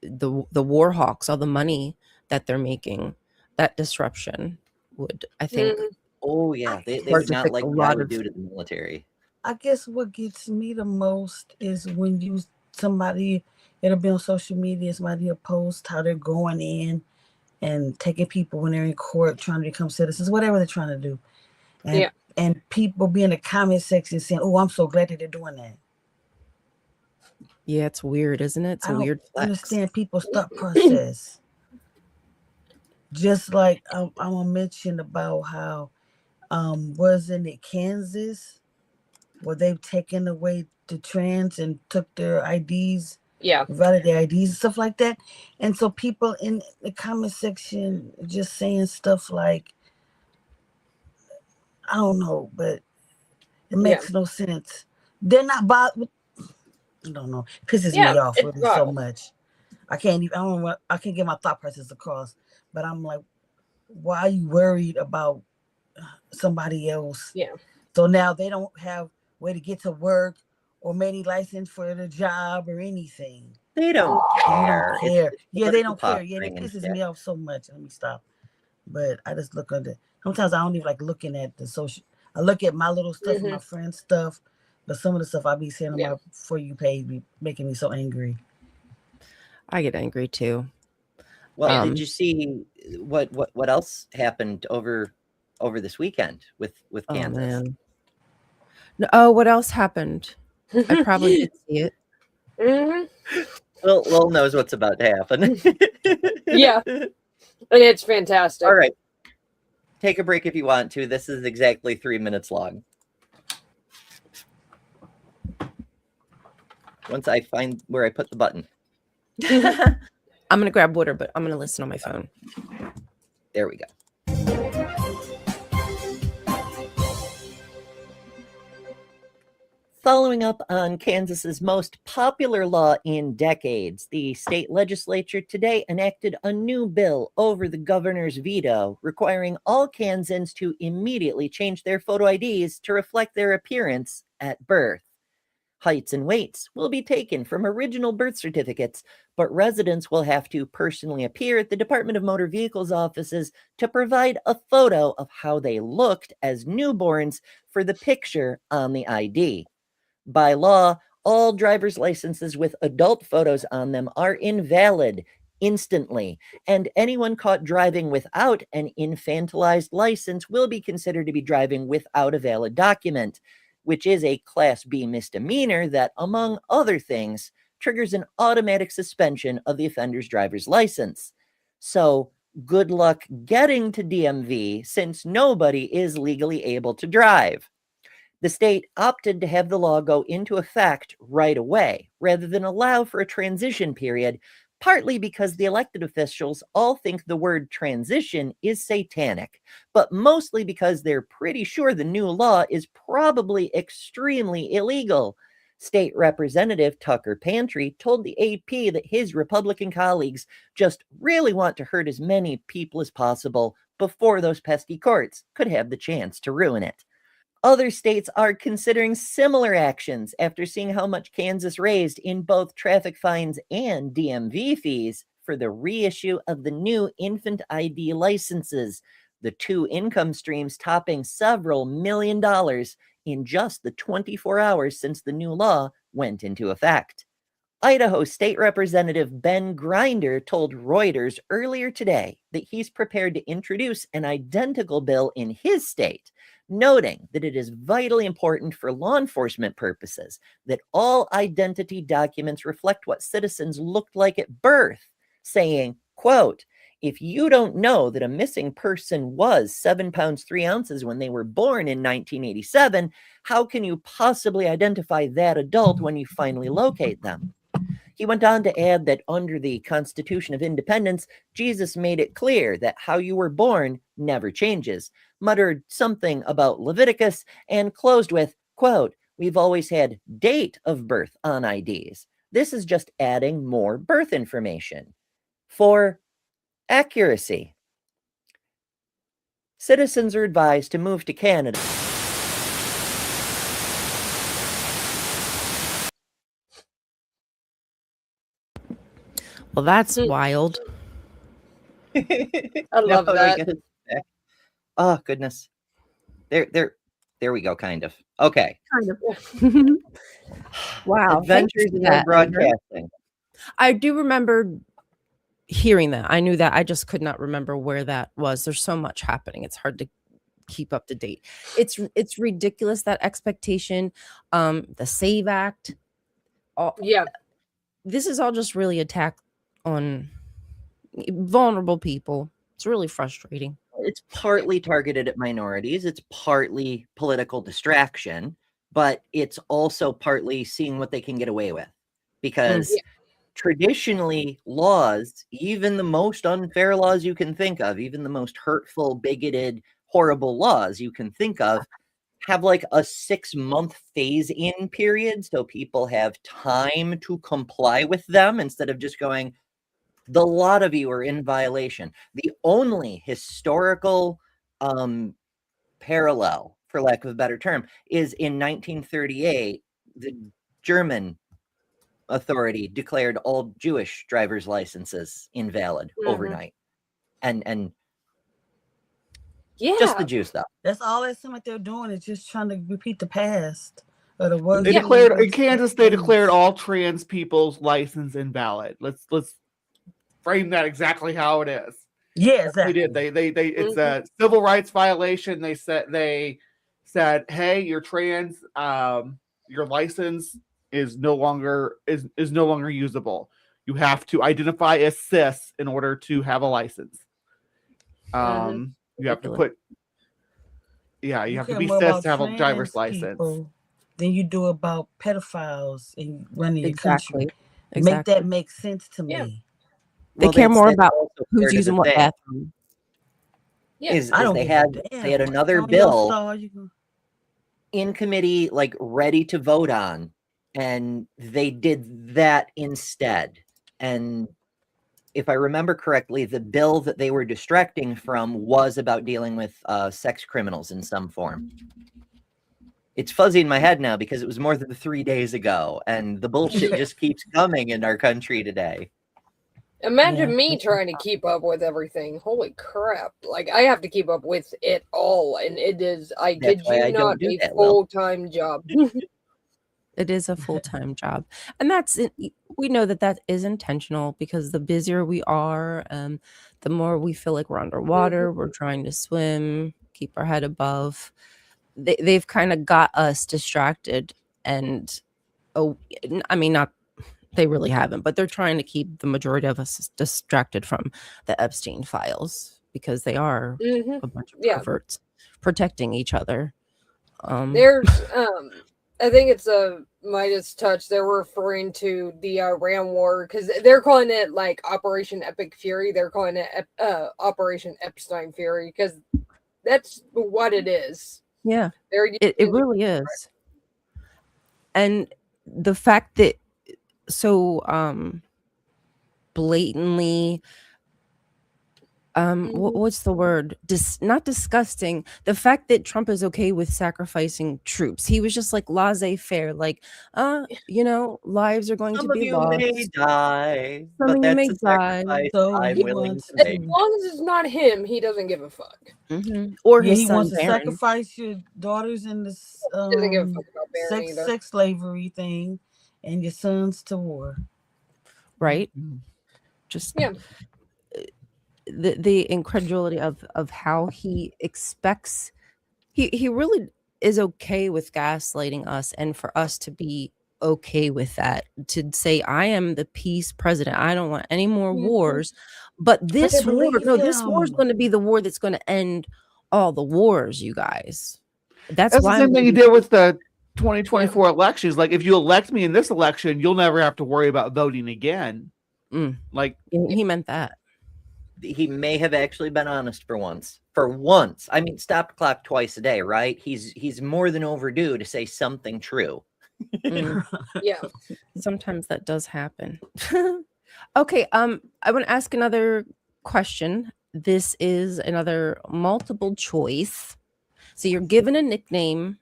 the war hawks, all the money that they're making, that disruption would, I think, Mhm. Oh yeah, they start would to not fix like a what I lot would of. do to the military. I guess what gets me the most is when somebody, it'll be on social media, somebody will post how they're going in and taking people when they're in court trying to become citizens, whatever they're trying to do. And Yeah. and people be in the comment section saying, "Oh, I'm so glad that they're doing that." Yeah, it's weird, isn't it? It's I a don't weird flex. understand people's thought process. Just like I'm gonna mention about how wasn't it Kansas where they've taken away the trans and took their IDs, Yeah. valid their IDs and stuff like that. And so people in the comment section just saying stuff like, I don't know, but it makes no sense. They're not bothered. I don't know. It pisses Yeah, me off it's really so wild. much. I can't get my thought process across. But I'm like, why are you worried about somebody else? Yeah. So now they don't have way to get to work or many license for the job or anything. They don't care. They don't care. Yeah, they political don't care. Yeah, it posturing and pisses shit. me off so much. Let me stop. But I just look at it. Sometimes I don't even like looking at the social. I look at my little stuff and my friends' stuff, but some of the stuff I be seeing on my For You page be making me so angry. I get angry too. Well, did you see what else happened over this weekend with Kansas? Oh man. No, oh, what else happened? I probably did see it. Mm-hmm. Lil knows what's about to happen. Yeah. And it's fantastic. All right. Take a break if you want to. This is exactly 3 minutes long. Once I find where I put the button. I'm going to grab water, but I'm going to listen on my phone. There we go. Following up on Kansas's most popular law in decades, the state legislature today enacted a new bill over the governor's veto, requiring all Kansans to immediately change their photo IDs to reflect their appearance at birth. Heights and weights will be taken from original birth certificates, but residents will have to personally appear at the Department of Motor Vehicles offices to provide a photo of how they looked as newborns for the picture on the ID. By law, all driver's licenses with adult photos on them are invalid, instantly, and anyone caught driving without an infantilized license will be considered to be driving without a valid document, which is a Class B misdemeanor that, among other things, triggers an automatic suspension of the offender's driver's license. So good luck getting to DMV since nobody is legally able to drive. The state opted to have the law go into effect right away, rather than allow for a transition period, partly because the elected officials all think the word transition is satanic, but mostly because they're pretty sure the new law is probably extremely illegal. State Representative Tucker Pantry told the AP that his Republican colleagues just really want to hurt as many people as possible before those pesky courts could have the chance to ruin it. Other states are considering similar actions after seeing how much Kansas raised in both traffic fines and DMV fees for the reissue of the new infant ID licenses, the two income streams topping several $1 million in just the 24 hours since the new law went into effect. Idaho State Representative Ben Grinder told Reuters earlier today that he's prepared to introduce an identical bill in his state, noting that it is vitally important for law enforcement purposes that all identity documents reflect what citizens looked like at birth, saying, quote, "If you don't know that a missing person was 7 pounds 3 ounces when they were born in 1987, how can you possibly identify that adult when you finally locate them?" He went on to add that under the Constitution of Independence, Jesus made it clear that how you were born never changes, muttered something about Leviticus, and closed with, quote, "We've always had date of birth on IDs. This is just adding more birth information." For accuracy, citizens are advised to move to Canada. Well, that's wild. I love that. Oh, goodness. There we go, kind of. Okay. Kind of. Wow. Adventures in broadcasting. I do remember hearing that. I knew that. I just could not remember where that was. There's so much happening. It's hard to keep up to date. It's ridiculous, that expectation. The SAVE Act. Yeah. This is all just really attack on vulnerable people. It's really frustrating. It's partly targeted at minorities. It's partly political distraction, but it's also partly seeing what they can get away with. Because traditionally, laws, even the most unfair laws you can think of, even the most hurtful, bigoted, horrible laws you can think of, have like a 6-month phase-in period, so people have time to comply with them instead of just going, the lot of you are in violation. The only historical parallel, for lack of a better term, is in 1938, the German authority declared all Jewish driver's licenses invalid overnight. And just the Jews, though. That's all it seems like they're doing, is just trying to repeat the past. Or the words They declared in Kansas. They declared all trans people's license invalid. Let's frame that exactly how it is. Yeah, exactly. They did. They it's a civil rights violation. They said, hey, you're trans. Your license is no longer usable. You have to identify as cis in order to have a license. You have to put. Yeah, you have to be cis to have a driver's license. Than you do about pedophiles in running your country. Make that make sense to me. They care more about who's using what bathroom. They had another bill in committee, like ready to vote on, and they did that instead. And if I remember correctly, the bill that they were distracting from was about dealing with sex criminals in some form. It's fuzzy in my head now because it was more than 3 days ago, and the bullshit just keeps coming in our country today. Imagine me trying to keep up with everything. Holy crap. Like, I have to keep up with it all, and it is, I kid you not, a full-time job. It is a full-time job. And we know that is intentional because the busier we are, the more we feel like we're underwater, we're trying to swim, keep our head above. They've kind of got us distracted and I mean, not they really haven't, but they're trying to keep the majority of us distracted from the Epstein files because they are a bunch of perverts protecting each other. There's I think it's a Midas touch. They're referring to the RAN war because they're calling it like Operation Epic Fury. They're calling it Operation Epstein Fury because that's what it is. Yeah, it really is. And the fact that so blatantly what's the word, not disgusting, the fact that Trump is okay with sacrificing troops. He was just like laissez-faire, like lives are going Some to of be you lost, may die, some but of you that's may a die. sacrifice So I'm he willing wants to As make. long as it's not him, he doesn't give a fuck. Or Yeah, his he son wants to Barron. sacrifice your daughters in this He doesn't give a fuck about Barron either. sex slavery thing, and your sons to war. Right? Just the incredulity of how he expects he really is okay with gaslighting us, and for us to be okay with that, to say I am the peace president, I don't want any more wars, but this war is going to be the war that's going to end all the wars, you guys. That's the why same thing he did with the 2024 elections. Like, if you elect me in this election, you'll never have to worry about voting again. Like, he meant that. He may have actually been honest for once. For once. I mean, stop the clock twice a day, right? He's more than overdue to say something true. Yeah. Sometimes that does happen. Okay, I want to ask another question. This is another multiple choice. So you're given a nickname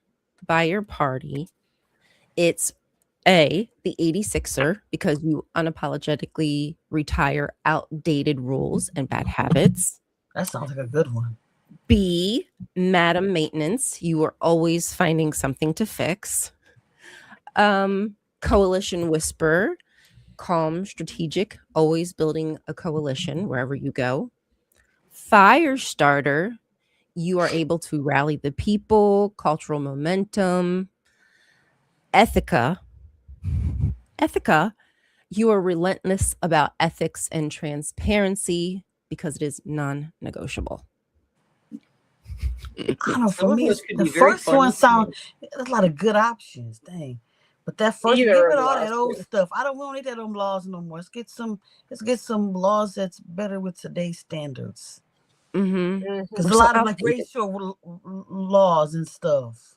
by your party. It's A, the 86er, because you unapologetically retire outdated rules and bad habits. That sounds like a good one. B, Madam Maintenance. You are always finding something to fix. Coalition Whisperer. Calm, strategic, always building a coalition wherever you go. Fire Starter. You are able to rally the people, cultural momentum. Ethica. You are relentless about ethics and transparency because it is non-negotiable. I don't know, for me, the first one sounds, there's a lot of good options, dang. But that first, give it all that old stuff. I don't want any of them laws no more. Let's get some laws that's better with today's standards. Because a lot of like racial laws and stuff.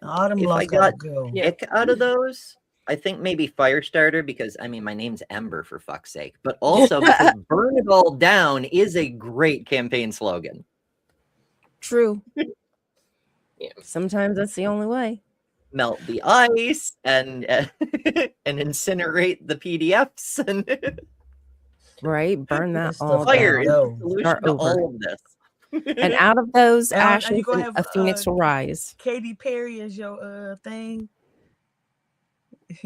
All them laws gotta go. Pick out of those, I think maybe Firestarter, because I mean my name's Ember, for fuck's sake, but also because burn it all down is a great campaign slogan. True. Sometimes that's the only way. Melt the ice and incinerate the PDFs and right, burn that all fire down. Solution to all of this. And out of those ashes, have, a phoenix will rise. Katy Perry is your thing.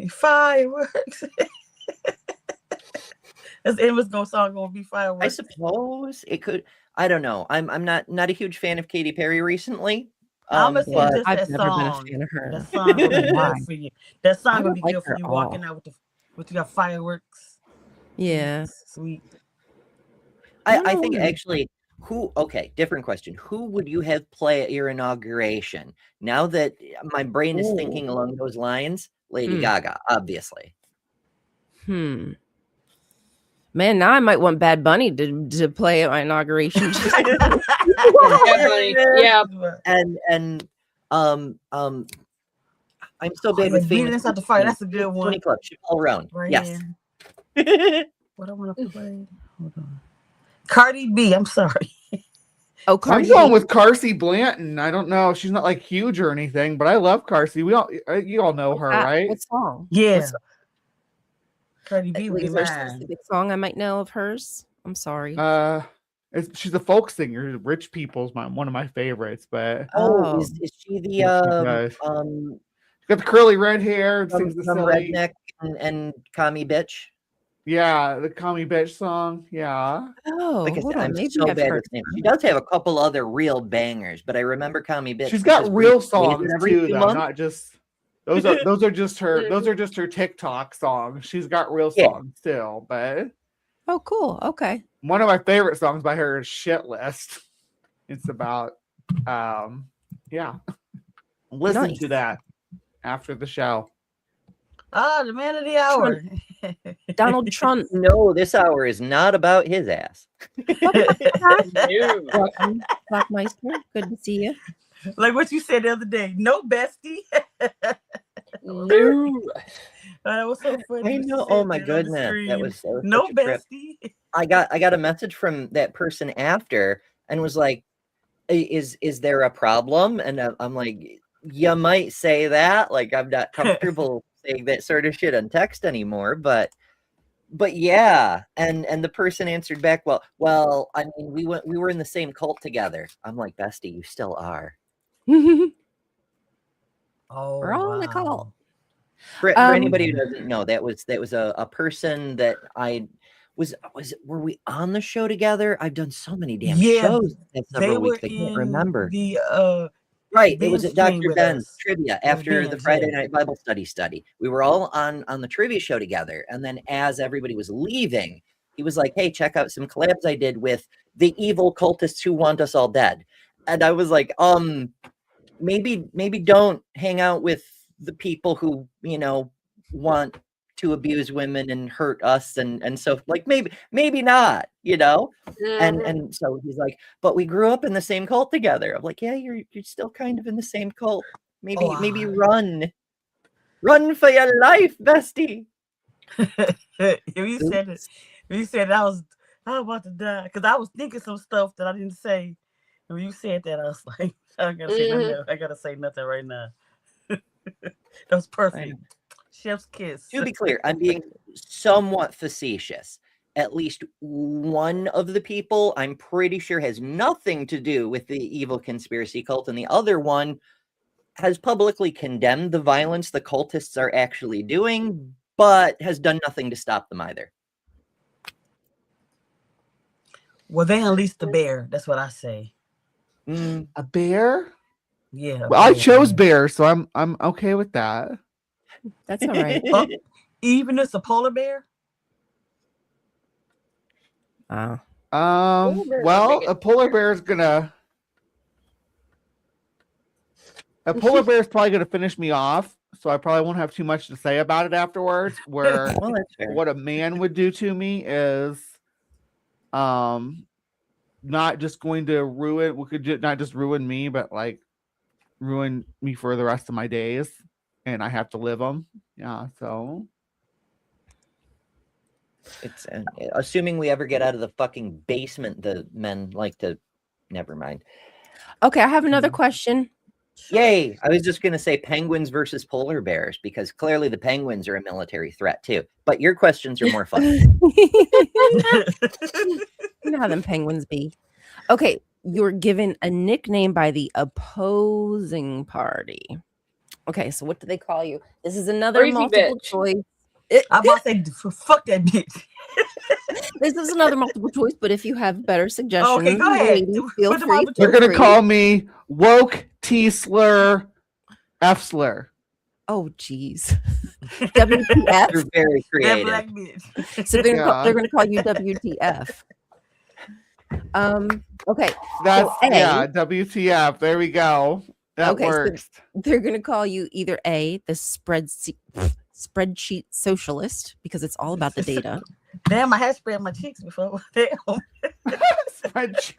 Fireworks. That's Emma's song gonna be fireworks. I suppose it could. I don't know. I'm not a huge fan of Katy Perry recently. I'm gonna say just I've that never song. been a fan of her. That song will be good for you. That song will be like good for you walking out with your fireworks. Yeah. Sweet. I think actually different question. Who would you have play at your inauguration? Now that my brain is thinking along those lines, Lady Gaga, obviously. Man, now I might want Bad Bunny to play at my inauguration. Bad Bunny. Yeah. And I'm so bad with famous. Inside the fire. That's a good one. 20 Club, ship all around. Right, yes. What I want to play? Hold on. Cardi B. I'm sorry. Oh, I'm going with Carsey Blanton. I don't know. She's not like huge or anything, but I love Carsey. You all know her, right? What song? Yeah. Cardi B would be Is there a mine. specific song I might know of hers? I'm sorry. She's a folk singer. Rich People's one of my favorites, but is she the Got the curly red hair. Some, Sings the some silly. redneck and commie bitch. Yeah, the Call Me Bitch song. Yeah. Oh, Like I hold said, on. I'm Maybe so I've bad heard. with names. She does have a couple other real bangers, but I remember commie bitch. She's got because we real played it songs every too, 2 though, months. not just those are just her TikTok songs. She's got real Yeah. songs too, but Oh, cool. Okay. one of my favorite songs by her is Shit List. It's about yeah. Listen Nice. to that after the show. Ah, the man of the hour. Donald Trump. No, this hour is not about his ass. No. Welcome, Blackmeister. Good to see you. Like what you said the other day. No bestie. No. That was so funny. I when she know. said Oh my that on the goodness, that was screen. No such a trip. bestie. I got a message from that person after and was like, is there a problem? And I'm like, you might say that. Like, I'm not comfortable saying that sort of shit on text anymore, but yeah. And the person answered back, well, I mean, we were in the same cult together. I'm like, bestie, you still are. Oh, We're all in a cult. For anybody who doesn't know, that was a person that were we on the show together? I've done so many damn shows in several weeks. I can't remember. The Right, it was at stream Dr. with Ben's us. trivia It was after the Ben's, Friday yeah. night Bible study. We were all on the trivia show together, and then as everybody was leaving, he was like, "Hey, check out some collabs I did with the evil cultists who want us all dead." And I was like, maybe don't hang out with the people who, want to abuse women and hurt us and so like maybe not, and so he's like, but we grew up in the same cult together. I'm like, yeah, you're still kind of in the same cult. Maybe run for your life, bestie. If you said I was about to die because I was thinking some stuff that I didn't say. When you said that, I was like, I gotta say nothing right now. That was perfect. Chef's kiss. To be clear, I'm being somewhat facetious. At least one of the people I'm pretty sure has nothing to do with the evil conspiracy cult, and the other one has publicly condemned the violence the cultists are actually doing, but has done nothing to stop them either. Well, they unleashed the bear. That's what I say. A bear? Yeah. Well, I chose bear, so I'm okay with that. That's all right. Even it's a polar bear. Wow. Well, a polar bear is probably gonna finish me off, so I probably won't have too much to say about it afterwards. Where Well, that's fair. what a man would do to me is not just going to not just ruin me, but like ruin me for the rest of my days, and I have to live them. Yeah, so It's assuming we ever get out of the fucking basement, the men like to. Never mind. Okay, I have another question. Yay! I was just gonna say penguins versus polar bears because clearly the penguins are a military threat too. But your questions are more fun. You know how them penguins be. Okay, you're given a nickname by the opposing party. Okay, so what do they call you? This is another Crazy multiple bitch. choice. I'm about to say, fuck that bitch. This is another multiple choice, but if you have better suggestions, Okay, go ahead. ladies, feel Put the free. multiple they're feel gonna free. call me woke T slur F slur. Oh, geez. WTF. You're very That creative. black bitch. So they're Yeah. going to call you WTF. Okay. That's A. WTF. There we go. That Okay, so- works. They're going to call you either A, the spreadsheet socialist, because it's all about the data. Damn, I had sprayed my cheeks before. Damn. Spreadsheet.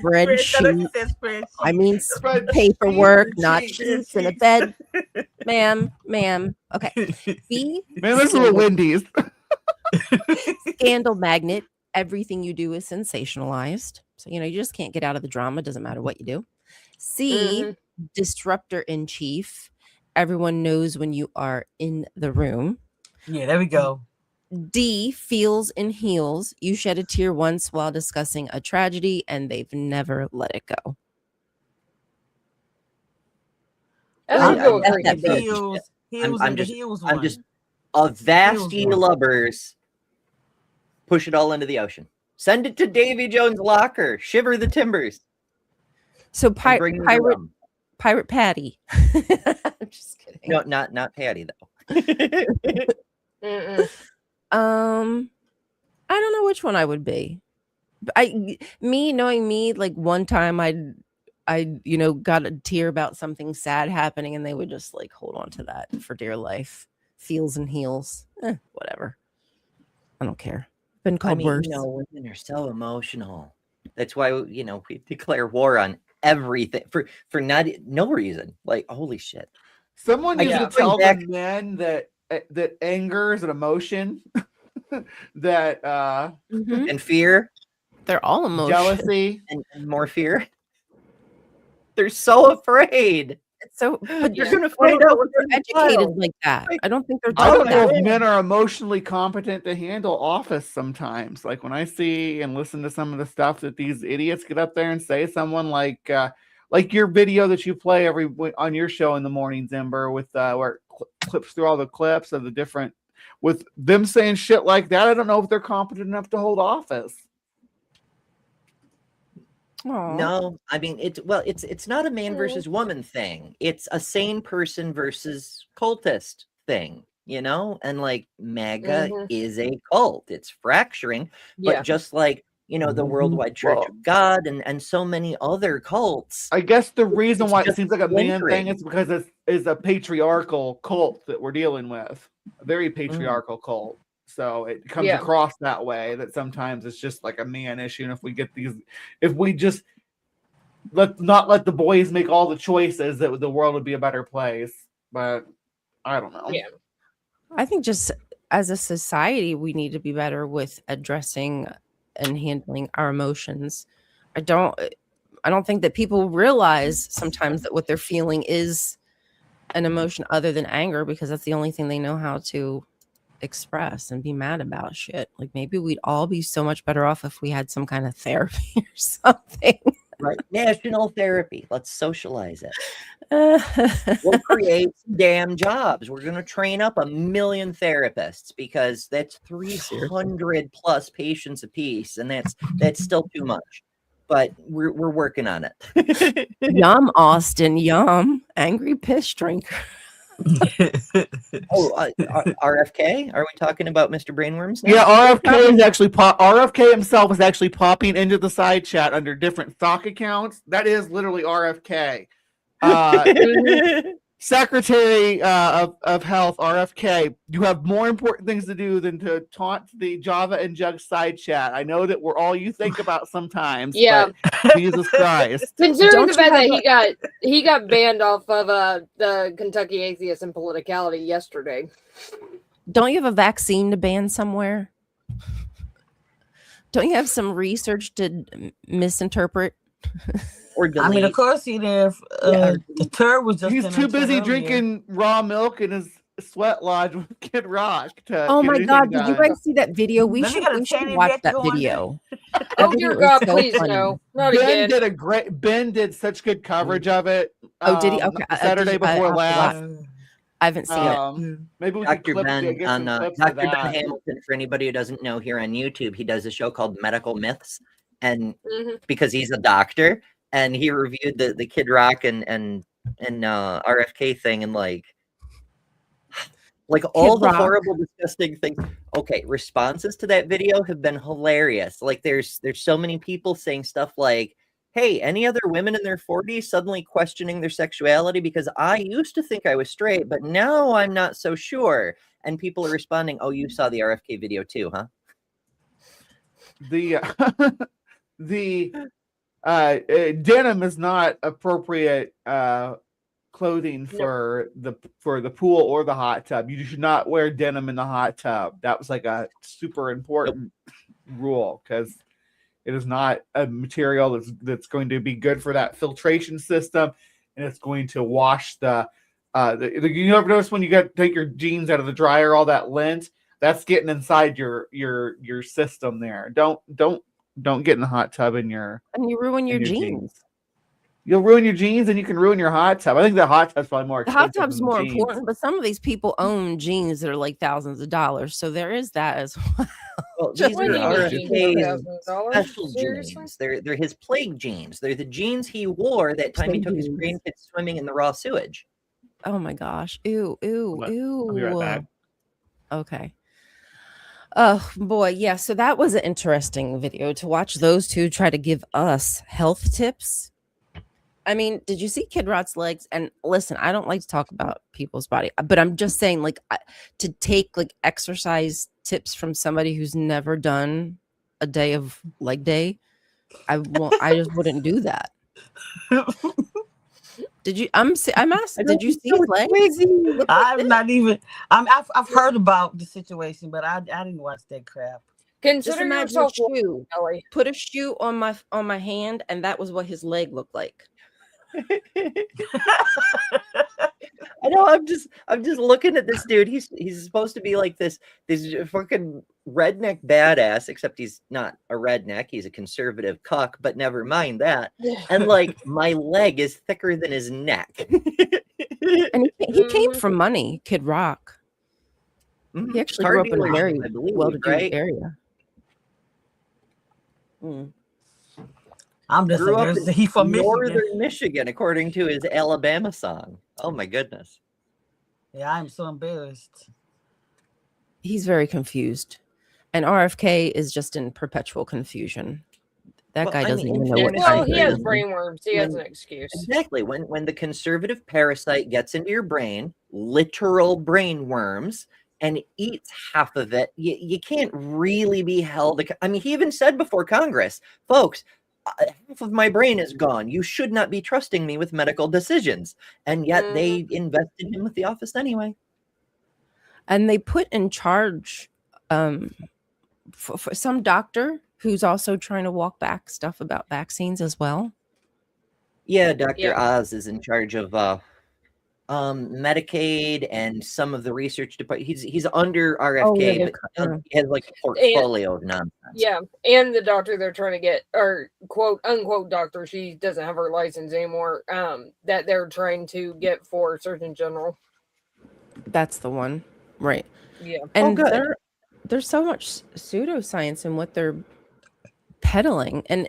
Spreadsheet. I mean, paperwork, not sheets in a bed. Ma'am. Okay. B. Man, this is a Wendy's. Scandal magnet. Everything you do is sensationalized. So, you just can't get out of the drama. Doesn't matter what you do. C. Disruptor in chief. Everyone knows when you are in the room. Yeah, there we go. D. Feels and heals. You shed a tear once while discussing a tragedy and they've never let it go. That's I'm- going I'm- crazy. that bitch. Heels I'm and the just- heels I'm one. just a vast Heels one. lubbers. Push it all into the ocean. Send it to Davy Jones' locker. Shiver the timbers. So And bring me the pirate rum. Patty. I'm just kidding. No, not Patty though. Mm-mm. I don't know which one I would be. Knowing me, like one time I got a tear about something sad happening, and they would just like hold on to that for dear life. Feels and heels. Whatever. I don't care. Been called worse. Women are so emotional. That's why we declare war on everything for no reason. Like, holy shit. Someone I needs to can't tell bring the men that anger is an emotion, that Mhm. And fear They're all emotional. jealousy. and more fear. They're so afraid. So, but You're Yeah. gonna I find don't out think what's they're educated like that. I don't think they're I taught don't know that. if men are emotionally competent to handle office sometimes. Like when I see and listen to some of the stuff that these idiots get up there and say, someone like your video that you play on your show in the mornings, Ember, with where it clips through all the clips of the different, with them saying shit like that. I don't know if they're competent enough to hold office. Aw. No, I mean it's not a man versus woman thing. It's a sane person versus cultist thing, and like MAGA Mhm. is a cult. It's fracturing, but Yeah. just like the Worldwide Church Well- of God and so many other cults. I guess the reason It's why it just seems like a man splintering. thing is because it's a patriarchal cult that we're dealing with, a very patriarchal cult. So it comes Yeah. across that way, that sometimes it's just like a man issue. And if we just not let the boys make all the choices, that the world would be a better place. But I don't know. Yeah. I think just as a society, we need to be better with addressing and handling our emotions. I don't think that people realize sometimes that what they're feeling is an emotion other than anger, because that's the only thing they know how to express and be mad about shit. Like maybe we'd all be so much better off if we had some kind of therapy or something. Right. National therapy. Let's socialize it. We'll create some damn jobs. We're going to train up 1 million therapists, because that's 300 plus patients apiece, and that's still too much. But we're working on it. Yum, Austin, yum. Angry piss drinker. RFK? Are we talking about Mr. Brainworms now? Yeah, RFK is actually RFK himself is actually popping into the side chat under different stock accounts. That is literally RFK. Secretary of Health, RFK, you have more important things to do than to taunt the Java and Jugs side chat. I know that we're all you think about sometimes. Yeah. But Jesus Christ. Considering Don't the you fact have that he got banned off of the Kentucky Atheist and Politicality yesterday. Don't you have a vaccine to ban somewhere? Don't you have some research to misinterpret? Or I mean, of delete. course, he did. The turd was just. He's in too the busy chat earlier. drinking raw milk in his sweat lodge with Kid Rock to Oh get my anything God! Did you done. guys see that video? We Then he should got a tanning watch deck that going. video. That Oh video dear is God, so please funny. no, not Ben again. Ben did such good coverage of it. Oh, did he? Okay, Saturday before last. I haven't seen it. Maybe we could Dr. Ben get some on clips Dr. of Ben that. Hamilton, for anybody who doesn't know, here on YouTube, he does a show called Medical Myths, and Mhm. because he's a doctor, and he reviewed the Kid Rock and RFK thing, and like all the Rock. horrible, disgusting things. Okay, responses to that video have been hilarious. Like there's so many people saying stuff like, hey, any other women in their 40s suddenly questioning their sexuality because I used to think I was straight, but now I'm not so sure. And people are responding, oh, you saw the RFK video too, huh? The denim is not appropriate clothing for the pool or the hot tub. You should not wear denim in the hot tub. That was like a super important rule, because it is not a material that's going to be good for that filtration system, and it's going to wash the you ever notice when you take your jeans out of the dryer, all that lint that's getting inside your system there. Don't get in the hot tub in your And you ruin your jeans. You'll ruin your jeans and you can ruin your hot tub. I think the hot tub's probably more The expensive. hot tub's than more jeans. important, but some of these people own jeans that are like thousands of dollars. So there is that as well. Well, Just these What do are you mean RFK's $2,000? special Seriously? jeans. They're his plague jeans. They're the jeans he wore that time he Plague took his jeans. grandkids swimming in the raw sewage. Oh my gosh. Ew, ew, ew. I'll be right back. Okay. Oh boy, yeah. So that was an interesting video to watch those two try to give us health tips. I mean, did you see Kid Rock's legs? And listen, I don't like to talk about people's body, but I'm just saying, like, to take like exercise tips from somebody who's never done a day of leg day, I just wouldn't do that. Did you? I'm asking. Did you see his legs? I'm not even. I've heard about the situation, but I didn't watch that crap. Just Consider imagine yourself a shoe. Ellie. Put a shoe on my hand, and that was what his leg looked like. I know. I'm just looking at this dude. He's supposed to be like this fucking redneck badass, except he's not a redneck. He's a conservative cuck. But never mind that. And like, my leg is thicker than his neck. And he came from money, Kid Rock. He actually grew up in a very I believe, well-to-do right? area. I'm just Grew up saying, in he from northern Michigan, according to his Alabama song. Oh my goodness. Yeah, I'm so embarrassed. He's very confused. And RFK is just in perpetual confusion. That guy doesn't even know what Well, time he it has is. brainworms. He has an excuse. Exactly. When the conservative parasite gets into your brain, literal brain worms, and eats half of it, you can't really be held. I mean, he even said before Congress, folks, half of my brain is gone. You should not be trusting me with medical decisions. And yet they invested him with the office anyway. And they put in charge for some doctor who's also trying to walk back stuff about vaccines as well. Yeah, Dr. Oz is in charge of Medicaid and some of the research department. He's under RFK, but he has like a portfolio of nonsense. Yeah, and the doctor they're trying to get, or quote unquote doctor, she doesn't have her license anymore. That they're trying to get for Surgeon General. That's the one, right? Yeah, and there's so much pseudoscience in what they're peddling, and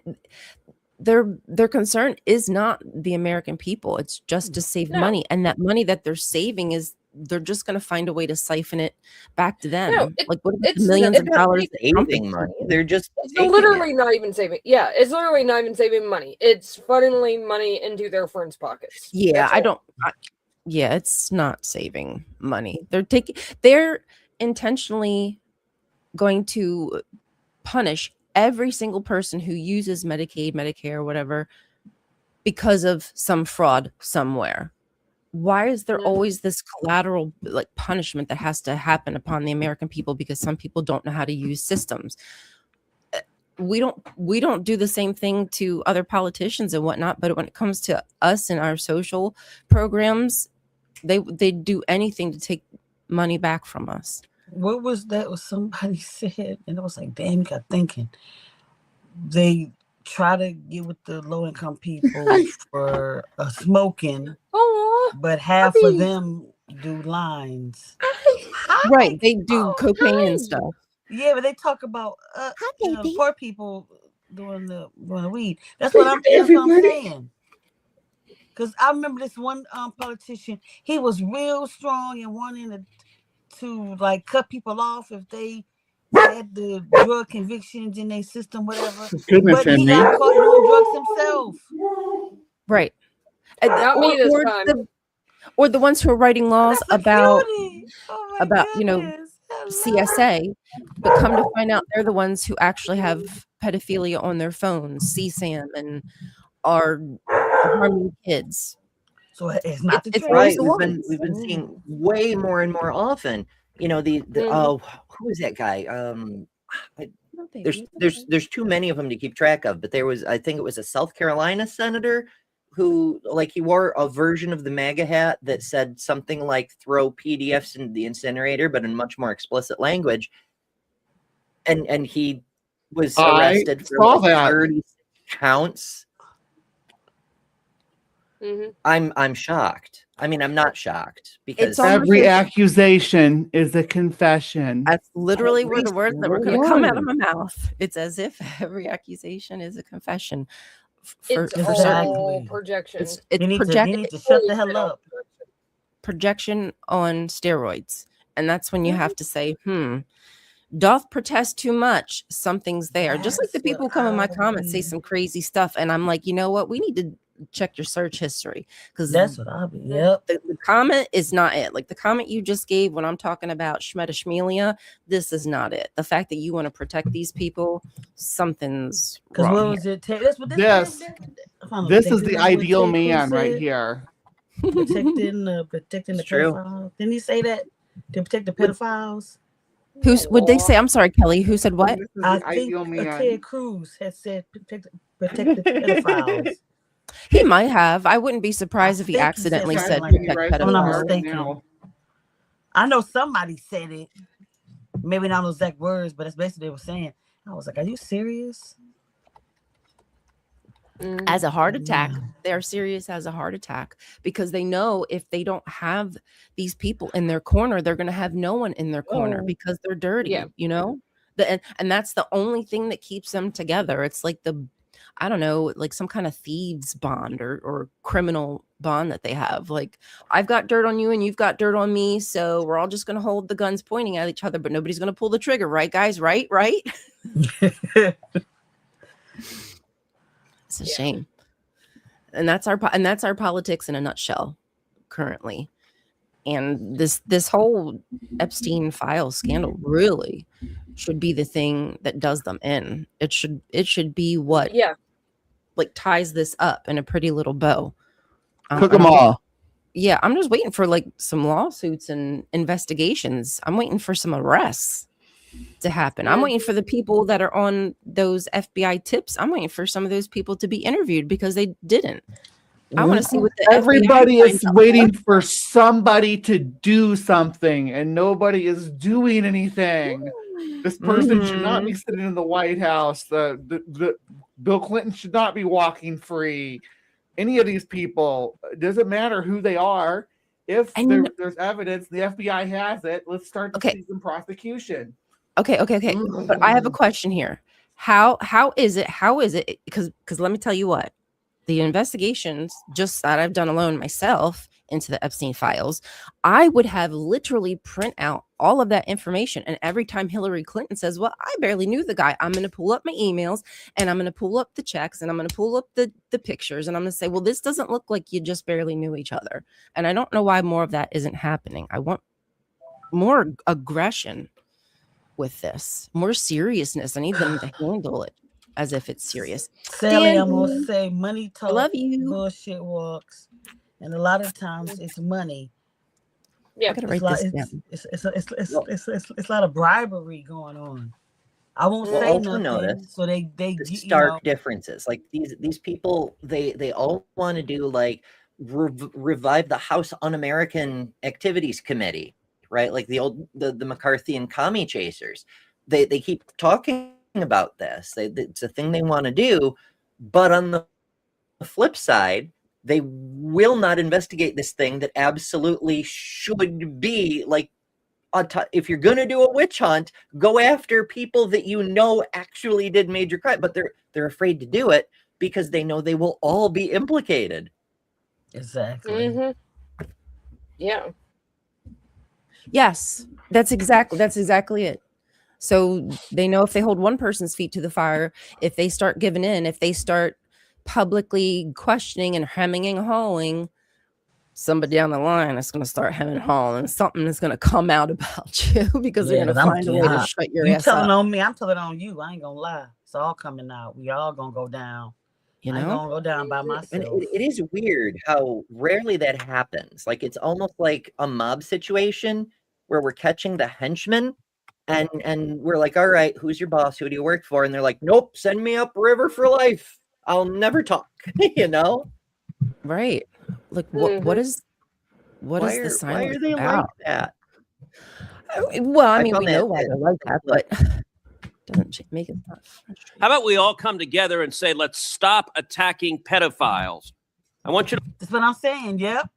their concern is not the American people. It's just to save money, and that money that they're saving is they're just going to find a way to siphon it back to them. Like, what about the millions of dollars saving money? They're just literally not even saving. Yeah, it's literally not even saving money. It's funneling money into their friends' pockets. Yeah, it's not saving money. They're intentionally going to punish every single person who uses Medicaid, Medicare, whatever, because of some fraud somewhere. Why is there always this collateral like punishment that has to happen upon the American people because some people don't know how to use systems? We don't do the same thing to other politicians and whatnot, but when it comes to us and our social programs, they do anything to take money back from us. What was that? Was somebody said, and I was like, damn, you got thinking. They try to get with the low income people for smoking, but half of them do lines. Right, they do cocaine and stuff. Yeah, but they talk about poor people doing the weed. That's what I'm saying. Because I remember this one politician. He was real strong and wanting to like cut people off if they had the drug convictions in their system, whatever. But he got caught doing drugs himself. Right. Not me this time. Or the ones who are writing laws about CSA, but come to find out they're the ones who actually have pedophilia on their phones, CSAM, and are harming kids. So it's not the truth. Right. We've been seeing way more and more often. You know, who is that guy? There's too many of them to keep track of, but I think it was a South Carolina senator who, like, he wore a version of the MAGA hat that said something like throw PDFs in the incinerator, but in much more explicit language. And he was arrested for 36 counts. I'm shocked. I mean, I'm not shocked because It's almost Every as- accusation is a confession. That's literally were the words that were going to come out of Word. my mouth. It's as if every accusation is a confession. It's For all certain. projection. It's You need project to shut the hell up. projection on steroids, and that's when you have to say, doth protest too much, something's there. Just like the That's what people come in my I comments say mean. some crazy stuff, and I'm like, you know what, we need to check your search history, because That's what I'll be. Yep. the comment is not it. Like the comment you just gave when I'm talking about Shmeta Shmelia, this is not it. The fact that you want to protect these people, something's Because wrong what here. was it? That's what This is the ideal man right here. Protecting the It's true. pedophiles. Didn't he say that? To protect the pedophiles? Who's would they say? I'm sorry, Kelly. Who said what? This is I the think ideal man. Ted Cruz had said protect the pedophiles. He might have. I wouldn't be surprised if he think he accidentally said said something like protect that. I'm not pedophiles. mistaken. I know somebody said it. Maybe not those exact words, but that's basically what they were saying. I was like, are you serious? As a heart attack, Yeah. they're serious as a heart attack, because they know if they don't have these people in their corner, they're going to have no one in their corner because they're dirty, Yeah. you know? And that's the only thing that keeps them together. It's like I don't know, like some kind of thieves bond or criminal bond that they have. Like, I've got dirt on you and you've got dirt on me, so we're all just going to hold the guns pointing at each other, but nobody's going to pull the trigger, right, guys? Right? It's a shame. And that's our politics in a nutshell currently. And this whole Epstein file scandal really should be the thing that does them in. It should be what like ties this up in a pretty little bow. Cook them all. Yeah, I'm just waiting for like some lawsuits and investigations. I'm waiting for some arrests to happen. I'm waiting for the people that are on those FBI tips. I'm waiting for some of those people to be interviewed because they didn't. I want to see what the Everybody FBI is waiting for somebody to do something, and nobody is doing anything. This person should not be sitting in the White House. The Bill Clinton should not be walking free. Any of these people, it doesn't matter who they are. If there's evidence, the FBI has it. Let's start the season prosecution. Okay. But I have a question here. How is it? Because let me tell you what, the investigations just that I've done alone myself into the Epstein files, I would have literally print out all of that information. And every time Hillary Clinton says, well, I barely knew the guy, I'm going to pull up my emails and I'm going to pull up the checks and I'm going to pull up the pictures and I'm going to say, well, this doesn't look like you just barely knew each other. And I don't know why more of that isn't happening. I want more aggression with this, more seriousness. I need them to handle it as if it's serious. Sally, I'm going to say money talk, I love you. bullshit walks. And a lot of times it's money. Yeah, I gotta write this down. It's a lot of bribery going on. I won't say also nothing. notice So they the stark differences. Like these people, they all want to do like revive the House Un-American Activities Committee, right? Like the McCarthy and commie chasers. They keep talking about this. It's a thing they want to do, but on the flip side, they will not investigate this thing that absolutely should be like, if you're going to do a witch hunt, go after people that you know actually did major crime, but they're afraid to do it because they know they will all be implicated. Exactly. Yeah. Yes, that's exactly it. So they know if they hold one person's feet to the fire, if they start giving in, if they start publicly questioning and hemming and hawing, somebody down the line is going to start hemming and hawing, and something is going to come out about you because they're going to find a way to shut your ass up. You telling on me, I'm telling on you. I ain't going to lie. It's all coming out. We all going to go down. You know? I ain't going to go down by myself. And it is weird how rarely that happens. Like it's almost like a mob situation where we're catching the henchmen and we're like, all right, who's your boss? Who do you work for? And they're like, nope, send me up river for life. I'll never talk, you know? Right. Like what is the silence why are they about? like that? Well, I mean, we know why they're like that, but doesn't make it not frustrating. How about we all come together and say, let's stop attacking pedophiles? I want you to. That's what I'm saying. Yep.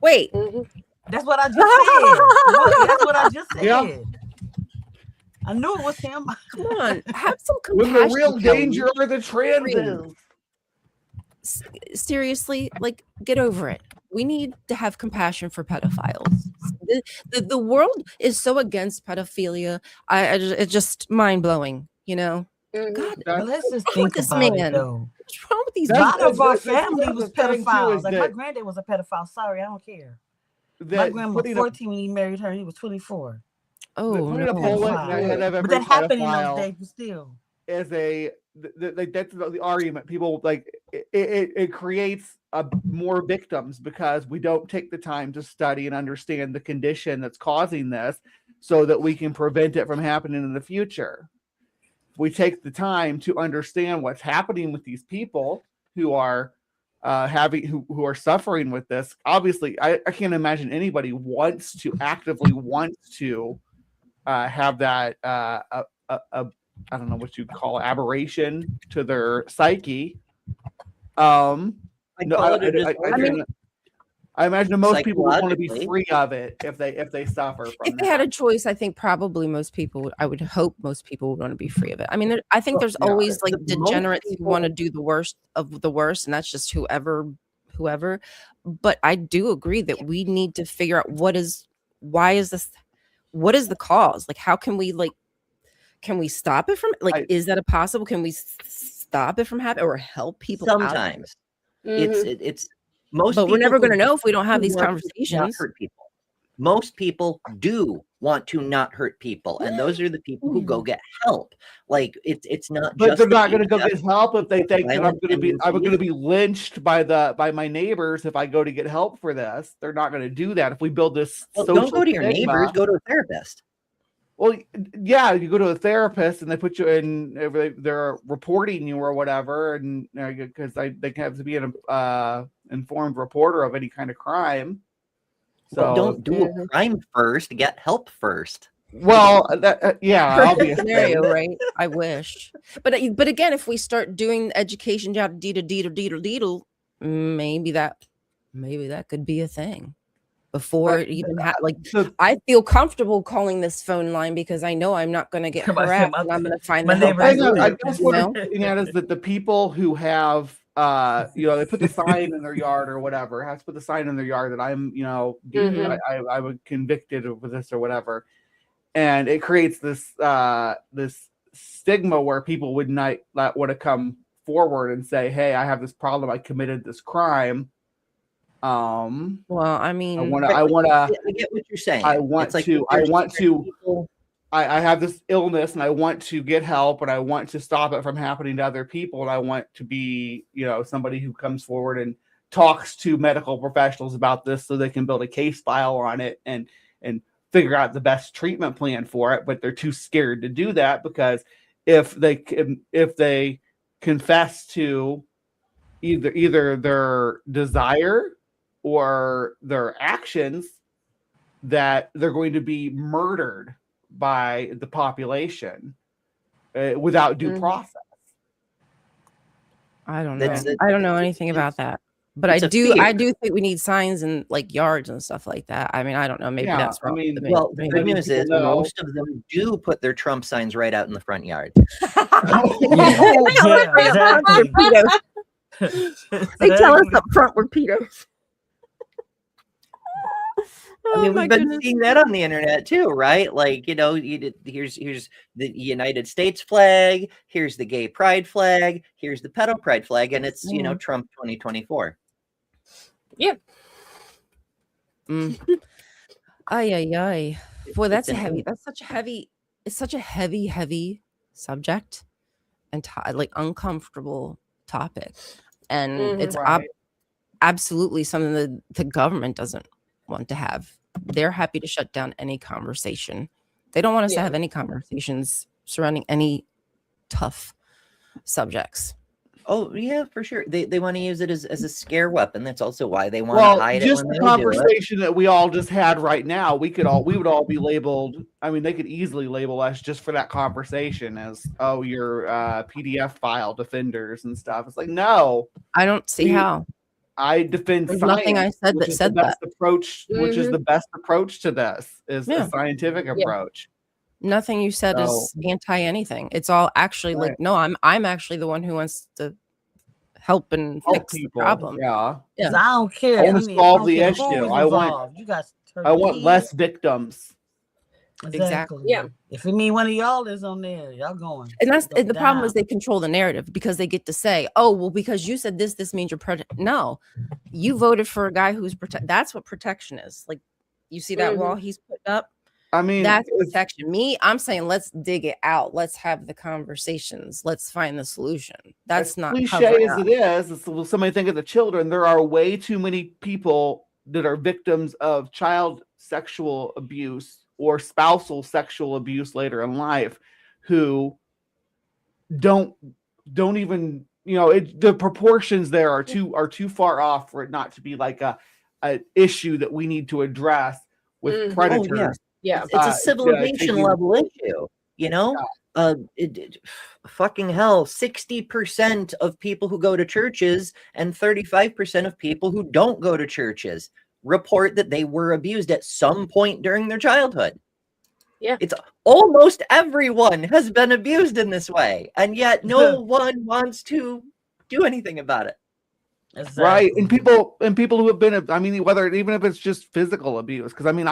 Wait, That's what I just said. That's what I just said. Yeah. I knew it was him. come on, have some When compassion. the real Kelly. danger are the transes. Seriously, like, get over it. We need to have compassion for pedophiles. The world is so against pedophilia. It's just mind blowing. You know, God, But let's just what's wrong with think this about man? it, though. What's wrong with these A That's- lot of our that's family the was thing, too, pedophiles. is Like my that- granddad was a pedophile. Sorry, I don't care. My That grandma was putting a 14 when he married her. He was 24. Oh putting a no. bullet in the head of But every that happened in those pedophile days, but still. is that's the argument. People like it creates more victims because we don't take the time to study and understand the condition that's causing this, so that we can prevent it from happening in the future. If we take the time to understand what's happening with these people who are who are suffering with this. Obviously, I can't imagine anybody actively wants to have that I don't know what you call aberration to their psyche. I call it a disorder. I imagine most people would want to be Psychologically. free of it if they suffer from If they had a choice, I think probably most people I would hope most people would want to be free of it. I mean, I think there's yeah. always like The most degenerates who people- want to do the worst of the worst, and that's just whoever. But I do agree that we need to figure out what is the cause? Like, how can we can we stop it from is that a possible? Can we stop it from happening or help people out? Sometimes it's most. But we're never people going to know if we don't have who these want to not conversations. hurt people. Most people do want to not hurt people, and those are the people who go get help. Like it's not. But just they're the not going to people go that- get help if they think that violent I'm going to tendencies. be lynched by my neighbors if I go to get help for this. They're not going to do that if we build this. Well, social don't go to your stigma. neighbors. Go to a therapist. Well, yeah, you go to a therapist and they put you in. They're reporting you or whatever, and because they have to be an informed reporter of any kind of crime. So Well, don't do a crime first. Get help first. Well, yeah, Perfect obviously. scenario, right? I wish, but again, if we start doing education, maybe that could be a thing before it even I feel comfortable calling this phone line because I know I'm not going to get harassed and I'm going to find the help. I guess what I'm looking at is that the people who have they put the sign in their yard or whatever, have to put the sign in their yard that I'm I was convicted of this or whatever. And it creates this this stigma where people would not want to come forward and say, "Hey, I have this problem. I committed this crime." Well, I mean, I get what you're saying. I want It's like to. there's different people- I have this illness and I want to get help and I want to stop it from happening to other people. And I want to be, somebody who comes forward and talks to medical professionals about this so they can build a case file on it and figure out the best treatment plan for it. But they're too scared to do that because if they confess to either their desire or their actions, that they're going to be murdered by the population without due process. I don't know. I don't know anything about that. But I do think we need signs in like yards and stuff like that. I mean, I don't know. Maybe that's wrong. Well, the good news is most of them do put their Trump signs right out in the front yard. They tell us up front we're pedos. I mean, we've been seeing that on the internet too, right? Like, here's the United States flag, here's the gay pride flag, here's the pedo pride flag, and it's Trump 2024. Yep. Ay. Boy, that's such a heavy subject and like uncomfortable topic. And it's absolutely something that the government doesn't want to have. They're happy to shut down any conversation. They don't want us to have any conversations surrounding any tough subjects. Oh yeah, for sure. They want to use it as a scare weapon. That's also why they want to hide it. Just the conversation that we all just had right now, we would all be labeled. I mean, they could easily label us just for that conversation as, oh, you're PDF file defenders and stuff. It's like, no, I don't see how. I defend There's science, nothing I said which that is the said best that. approach, which is Mhm. the best approach to this is Yeah. a scientific Yeah. approach. Nothing you said So, is anti anything. It's all actually right. like, no, I'm actually the one who wants to help and Help fix the people. problem. Yeah. Yeah. 'Cause I don't care. I want to solve the who's issue. I want involved. You got to less victims. Exactly. Yeah. If it mean one of y'all is on there, y'all going. And that's Go the problem is down. they control the narrative because they get to say, oh, well, because you said this means you're no, you voted for a guy who's that's what protection is. Like, you see that wall he's put up? I mean, That's protection. Me, I'm saying let's dig it out. Let's have the conversations. Let's find the solution. That's as not cliche covering as up. it is, somebody think of the children. There are way too many people that are victims of child sexual abuse or spousal sexual abuse later in life who don't even, the proportions there are too far off for it not to be like a issue that we need to address with predators. Oh, yeah. Yeah. It's a civilization level issue, you know? Fucking hell, 60% of people who go to churches and 35% of people who don't go to churches report that they were abused at some point during their childhood. Yeah. It's almost everyone has been abused in this way, and yet no one wants to do anything about it. Exactly. Right. And people who have been, I mean, even if it's just physical abuse, because I mean,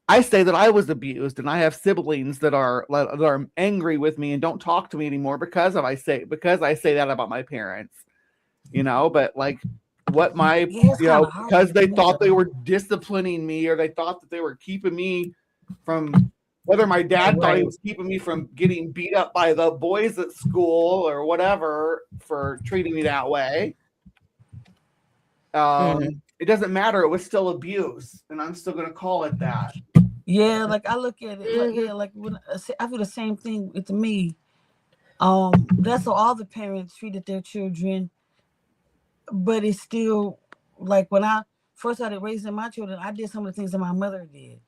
I say that I was abused, and I have siblings that are angry with me and don't talk to me anymore because I say that about my parents, but like what because they thought they were disciplining me, or they thought that they were keeping me from, whether my dad thought he was keeping me from getting beat up by the boys at school or whatever for treating me that way. It doesn't matter. It was still abuse, and I'm still going to call it that. Yeah, like I look at it, like when I feel the same thing with me. That's how all the parents treated their children, but it's still like when I first started raising my children, I did some of the things that my mother did.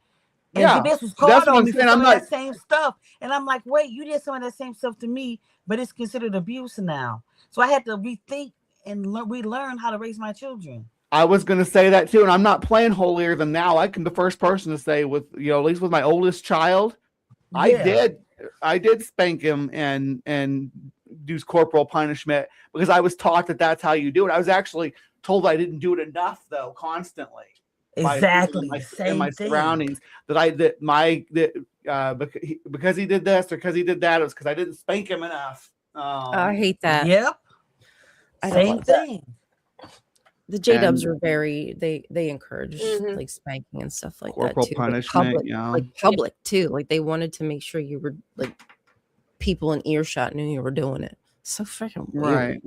And Yeah, this was that's called what on I'm me for saying. some I'm of not that same stuff, and I'm like, wait, you did some of that same stuff to me, but it's considered abuse now. So I had to rethink and relearn how to raise my children. I was going to say that too, and I'm not playing holier than thou. I can the first person to say with at least with my oldest child, Yeah. I did spank him and do corporal punishment because I was taught that that's how you do it. I was actually told I didn't do it enough though, constantly. Exactly. In my surroundings because he did this or because he did that, it was because I didn't spank him enough. I hate that. Yep. Same thing. The J-Dubs are very they encourage like spanking and stuff like corporal that too. punishment, public too. Like they wanted to make sure you were like people in earshot knew you were doing it. So freaking weird. Right.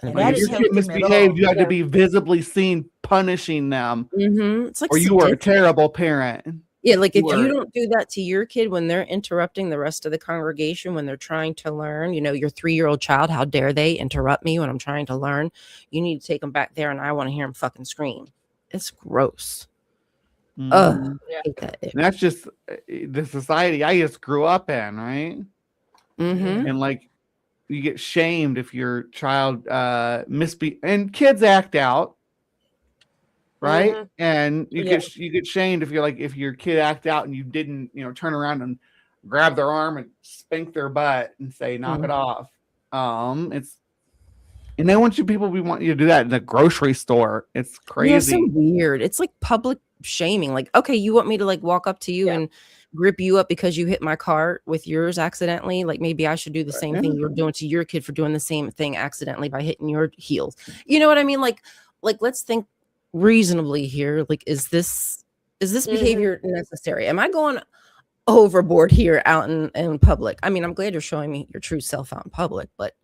And if your kid misbehaved, you had to be visibly seen punishing them, it's like or you were a terrible parent. Yeah, like if you don't do that to your kid when they're interrupting the rest of the congregation when they're trying to learn, your 3-year-old child, how dare they interrupt me when I'm trying to learn? You need to take them back there, and I want to hear them fucking scream. It's gross. Mm. I hate that. And that's just the society I just grew up in, right? And like you get shamed if your child and kids act out. Right. And you get shamed if your kid act out and you didn't, turn around and grab their arm and spank their butt and say, knock it off. And they want you to do that in the grocery store. It's crazy. Yeah, it's so weird. It's like public shaming. Like, okay, you want me to like walk up to you and grip you up because you hit my car with yours accidentally? Like maybe I should do the same thing you're doing to your kid for doing the same thing accidentally by hitting your heels. You know what I mean? Like let's think reasonably here. Like is this behavior necessary? Am I going overboard here out in public? I mean, I'm glad you're showing me your true self out in public, but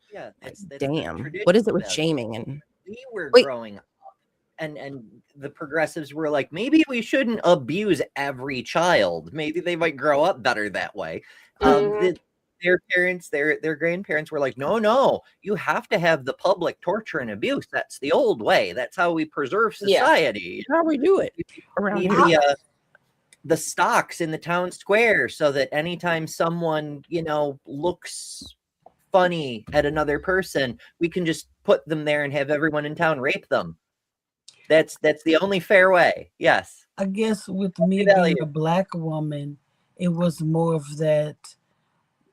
that's damn, what is it with shaming? And we were growing up and the progressives were like, maybe we shouldn't abuse every child, maybe they might grow up better that way. Their parents, their grandparents were like, no, you have to have the public torture and abuse. That's the old way. That's how we preserve society. How we do it around here. The stocks in the town square so that anytime someone, looks funny at another person, we can just put them there and have everyone in town rape them. That's the only fair way. Yes. I guess with me Value. being a black woman, it was more of that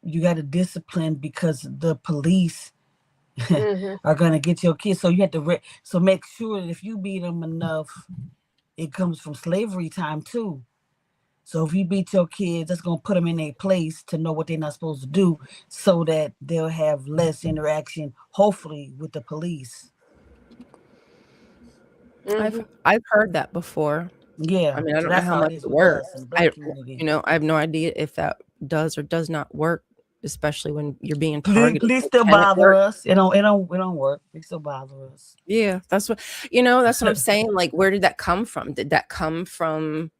you got to discipline because the police Mhm. are going to get your kids. So you have to so make sure that if you beat them enough, it comes from slavery time too. So if you beat your kids, that's going to put them in a place to know what they're not supposed to do so that they'll have less interaction, hopefully, with the police. Mhm. I've heard that before. Yeah. I mean, I So don't know that's how how much it is it with works. us in the black community. I have no idea if that does or does not work, especially when you're being Police targeted. Like, still can it bother work? us. It don't work. They still bother us. Yeah, that's what that's what I'm saying. Like, where did that come from? Did that come from,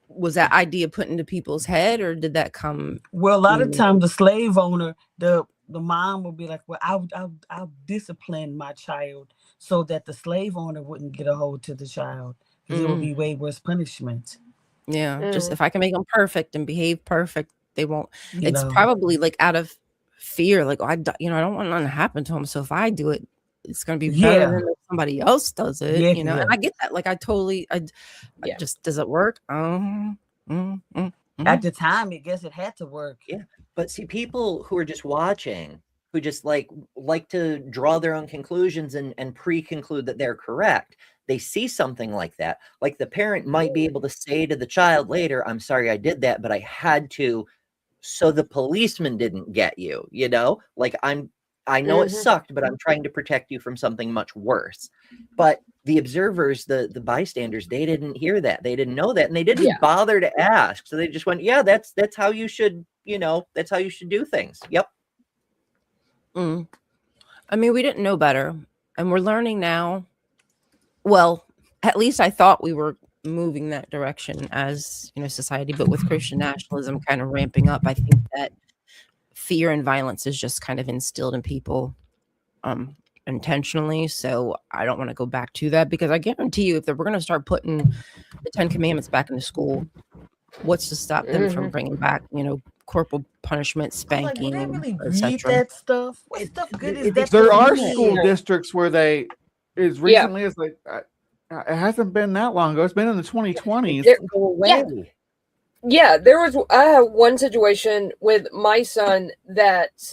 was that idea put into people's head, or did that come? Well, a lot of times the slave owner, the mom will be like, well, I'll discipline my child so that the slave owner wouldn't get a hold to the child because it would be way worse punishment. Yeah, just if I can make them perfect and behave perfect, they won't. You It's know. probably like out of fear, like, I don't want nothing to happen to him. So if I do it, it's gonna be better than if somebody else does it. Yeah, And I get that. Like, I Yeah. just, does it work? At the time, I guess it had to work. Yeah. But see, people who are just watching, who just like to draw their own conclusions and pre-conclude that they're correct. They see something like that. Like the parent might be able to say to the child later, I'm sorry I did that, but I had to, so the policeman didn't get you, like I know it sucked, but I'm trying to protect you from something much worse. But the observers, the bystanders, they didn't hear that. They didn't know that. And they didn't bother to ask. So they just went, yeah, that's how you should, that's how you should do things. Yep. I mean, we didn't know better, and we're learning now. Well, at least I thought we were moving that direction as society, but with Christian nationalism kind of ramping up, I think that fear and violence is just kind of instilled in people intentionally. So I don't want to go back to that, because I guarantee you, if we're going to start putting the 10 Commandments back into school, what's to stop them from bringing back corporal punishment, spanking, Like, would they really read etc. that stuff? What stuff good is that? There to are read? school districts where they, as recently as like, it hasn't been that long ago. It's been in the 2020s. Go away. Yeah, I had one situation with my son that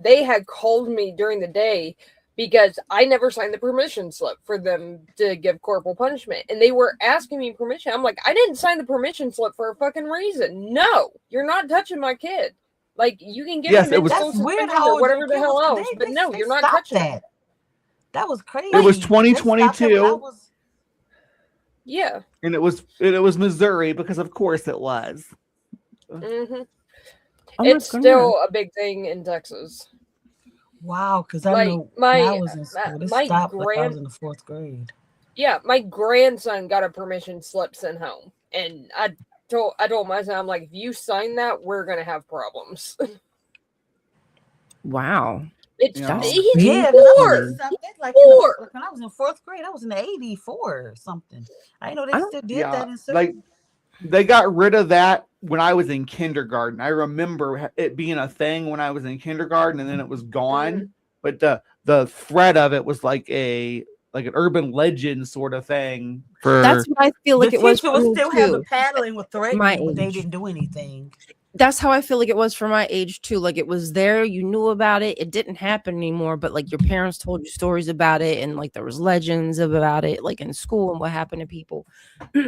they had called me during the day because I never signed the permission slip for them to give corporal punishment. And they were asking me permission. I'm like, I didn't sign the permission slip for a fucking reason. No, you're not touching my kid. Like, you can give him That's weird how or whatever the hell else, but no, you're not touching that. That was crazy. It was 2022. Yeah. And it was Missouri, because of course it was. It's still a big thing in Texas. Wow, because I know when I was in school, this stopped when I was in the 4th grade. Yeah, my grandson got a permission slip sent home, and I told my son, I'm like, if you sign that, we're gonna have problems. Wow. It's When four. I was in 4th grade, I was in 84 or something. I know they still did that in like they got rid of that when I was in kindergarten. I remember it being a thing when I was in kindergarten, and then it was gone. But the threat of it was like an urban legend sort of thing. That's what I feel like it was. The teacher was still having paddling with threatening, but they didn't do anything. That's how I feel like it was for my age too. Like, it was there, you knew about it, it didn't happen anymore, but like your parents told you stories about it, and like there was legends about it, like in school, and what happened to people.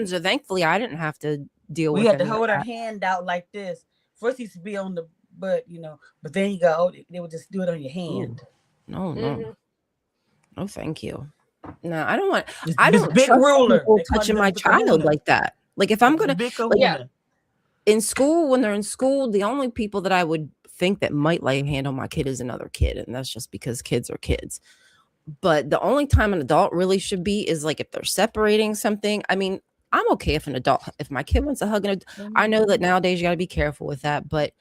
So thankfully I didn't have to deal with it. We had to hold our hand out like this. First it used to be on the butt, but then you go, they would just do it on your hand. No, no, thank you. No, I don't want. I don't big trust ruler people touching my child like that. Like, if I'm gonna, in school, when they're in school, the only people that I would think that might lay a hand on my kid is another kid, and that's just because kids are kids. But the only time an adult really should be is like if they're separating something. I mean, I'm okay if if my kid wants to hug I know that nowadays you got to be careful with that, but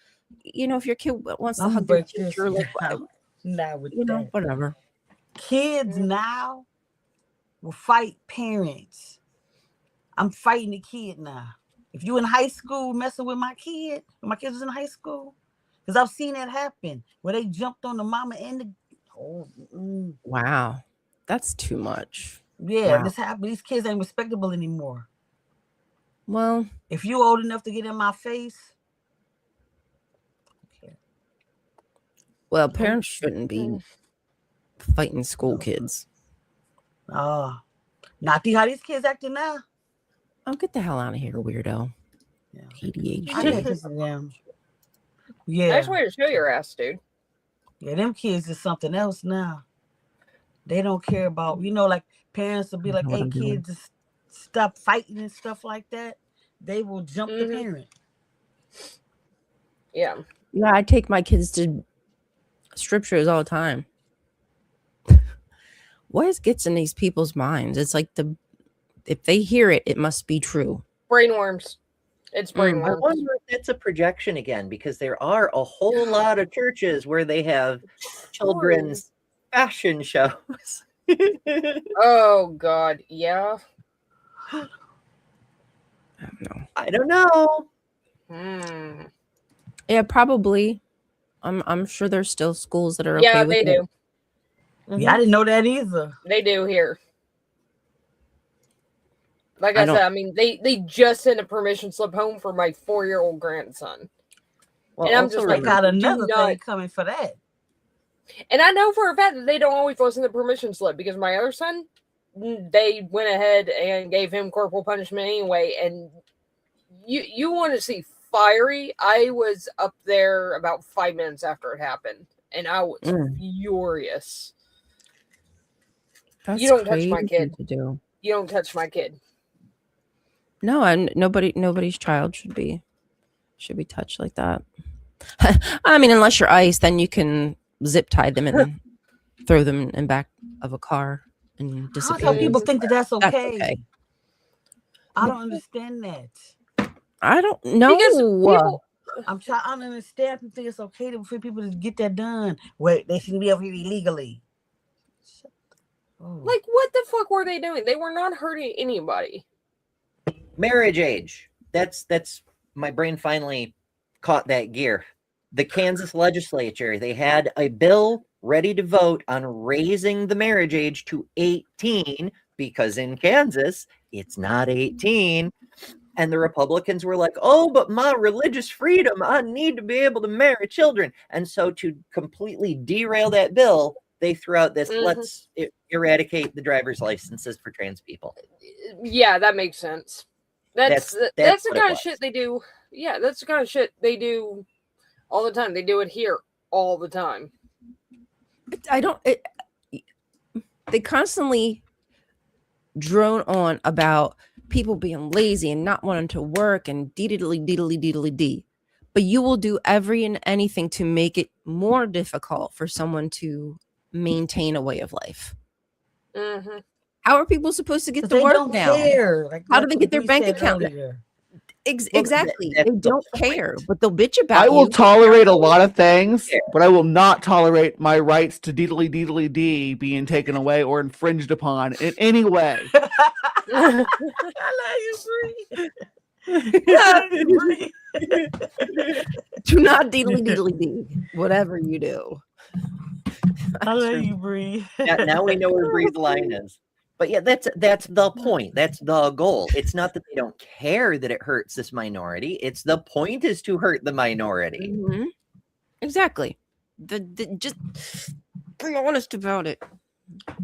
if your kid wants to hug their teacher, like, whatever. Kids now will fight parents. I'm fighting the kid now. If you in high school messing with my kid, when my kids was in high school, because I've seen that happen where they jumped on the mama and the Wow, that's too much. Yeah, Wow. this happened. These kids ain't respectable anymore. Well, If you old enough to get in my face, okay. well, parents shouldn't be fighting school kids. Not how these kids acting now. Oh, get the hell out of here, weirdo. Yeah. I ADHD. can't listen to them. Yeah, Nice way to show your ass, dude. yeah, them kids is something else now. They don't care about, like parents will be like, What "Hey, I'm doing. kids, just stop fighting and stuff like that." They will jump the parent. Yeah. Yeah, I take my kids to strip shows all the time. What gets in these people's minds? It's like if they hear it, it must be true. Brainworms. It's I brainworms. wonder if that's a projection again, because there are a whole lot of churches where they have children's fashion shows. Oh God, yeah. I don't know. I don't know. Hmm. Yeah, probably. I'm sure there's still schools that are Yeah, okay with they it. do. Yeah, I didn't know that either. They do here. Like I I don't- said, I mean, they just sent a permission slip home for my 4-year-old grandson. Well, And I'm also just I like, got do another not- thing coming for that. And I know for a fact that they don't always listen to permission slip, because my other son, they went ahead and gave him corporal punishment anyway. And you want to see fiery? I was up there about 5 minutes after it happened, and I was furious. That's You don't touch my crazy kid. to do. You don't touch my kid. No, and nobody's child should be touched like that. I mean, unless you're ICE, then you can zip tie them and throw them in back of a car and How disappear. come people think that that's That's okay? okay. I don't understand that. I don't know. Because people, I don't understand people think it's okay for people to get that done. Wait, they shouldn't be over here illegally. Oh. like, what the fuck were they doing? They were not hurting anybody. Marriage age. That's my brain finally caught that gear. The Kansas legislature, they had a bill ready to vote on raising the marriage age to 18, because in Kansas it's not 18. And the Republicans were like, "Oh, but my religious freedom, I need to be able to marry children." And so to completely derail that bill, they threw out this, let's eradicate the driver's licenses for trans people. Yeah, that makes sense. That's the what kind it of was. shit they do. Yeah, that's the kind of shit they do all the time. They do it here all the time. They constantly drone on about people being lazy and not wanting to work and dee. But you will do every and anything to make it more difficult for someone to maintain a way of life. Mm-hmm. How are people supposed to get the They work don't now? care. Like, How do they get their Bree bank said account? earlier. Exactly. that's They the don't point. care, but they'll bitch about I will you. tolerate a lot of things, Yeah. but I will not tolerate my rights to D being taken away or infringed upon in any way. I love you, Bree. I love you, Bree. Do not dee. Whatever you do. I love you, Bree. Now we know where Bree's line is. But yeah, that's the point. That's the goal. It's not that they don't care that it hurts this minority. It's the point is to hurt the minority. Mhm. Exactly. Just be honest about it.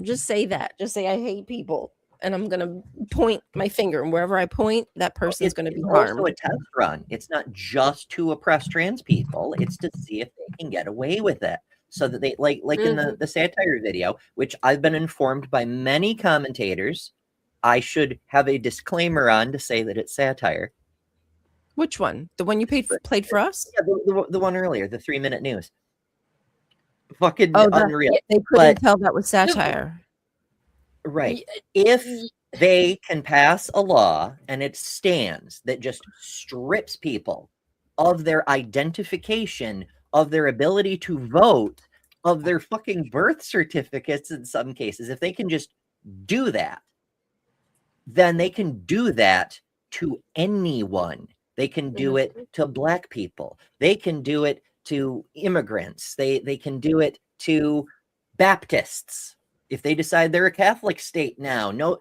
Just say that. Just say I hate people, and I'm gonna point my finger, and wherever I point, that person's gonna be It's harmed. also a test run. It's not just to oppress trans people. It's to see if they can get away with it. So that they like in the satire video, which I've been informed by many commentators, I should have a disclaimer on to say that it's satire. Which one? The one you played for us? Yeah, the one earlier, the 3-minute news. Fucking Oh, unreal. They couldn't tell that was satire. Right. If they can pass a law and it stands that just strips people of their identification, of their ability to vote, of their fucking birth certificates in some cases, if they can just do that, then they can do that to anyone. They can do it to Black people. They can do it to immigrants. They can do it to Baptists. If they decide they're a Catholic state now, no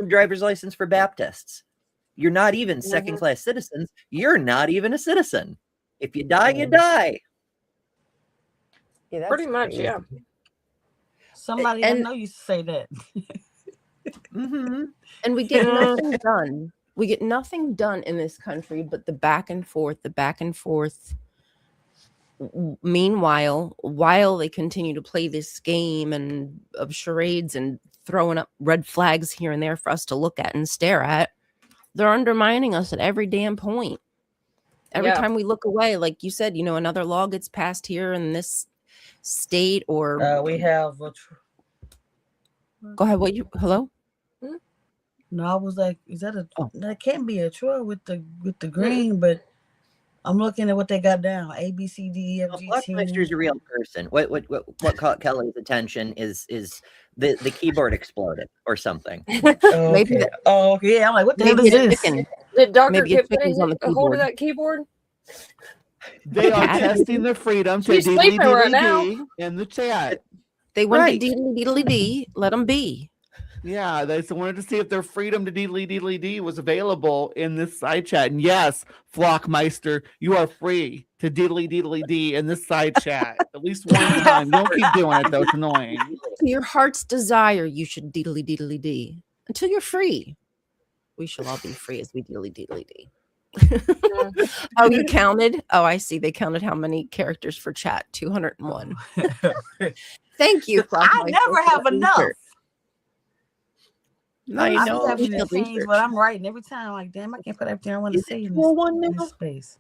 driver's license for Baptists. You're not even second-class citizens. You're not even a citizen. If you die, you die. Yeah, that's Pretty much, crazy. yeah. Somebody I And- know used to say that. Mm-hmm. And we get nothing done. We get nothing done in this country but the back and forth. Meanwhile, while they continue to play this game and of charades and throwing up red flags here and there for us to look at and stare at, they're undermining us at every damn point. Every time we look away, like you said, another law gets passed here in this state, or We have a go ahead. Hello? no, I was like, is that Oh. that can't be a Troy with the green, but I'm looking at what they got down. A, B, C, D, E, F, G, Blockbuster's T. a real person. What caught Kelly's attention is the keyboard exploded or something. Oh, Maybe okay. that- Oh, okay. I'm like, what the hell Maybe is a this? chicken. Did Dr. Maybe a Kip chicken's on the get a hold of keyboard. that keyboard? They are Cat. testing the freedom to She's sleeping right now. in the chat. They want Right. to deedly dee. Let them be. Yeah, they wanted to see if their freedom to deedly was available in this side chat. And yes, Flockmeister, you are free to deedly dee in this side chat. At least one time. Don't keep doing it though, it's annoying. To your heart's desire, you should deedly dee until you're free. We shall all be free as we deedly dee. Oh, you counted? Oh, I see. They counted how many characters for chat. 201. Thank you, I Flockmeister, never for have that enough. research. I I'm know. having to detailed change research. what I'm writing every time. I'm like, damn, I can't put everything I want to Is say it in 201 this now? space.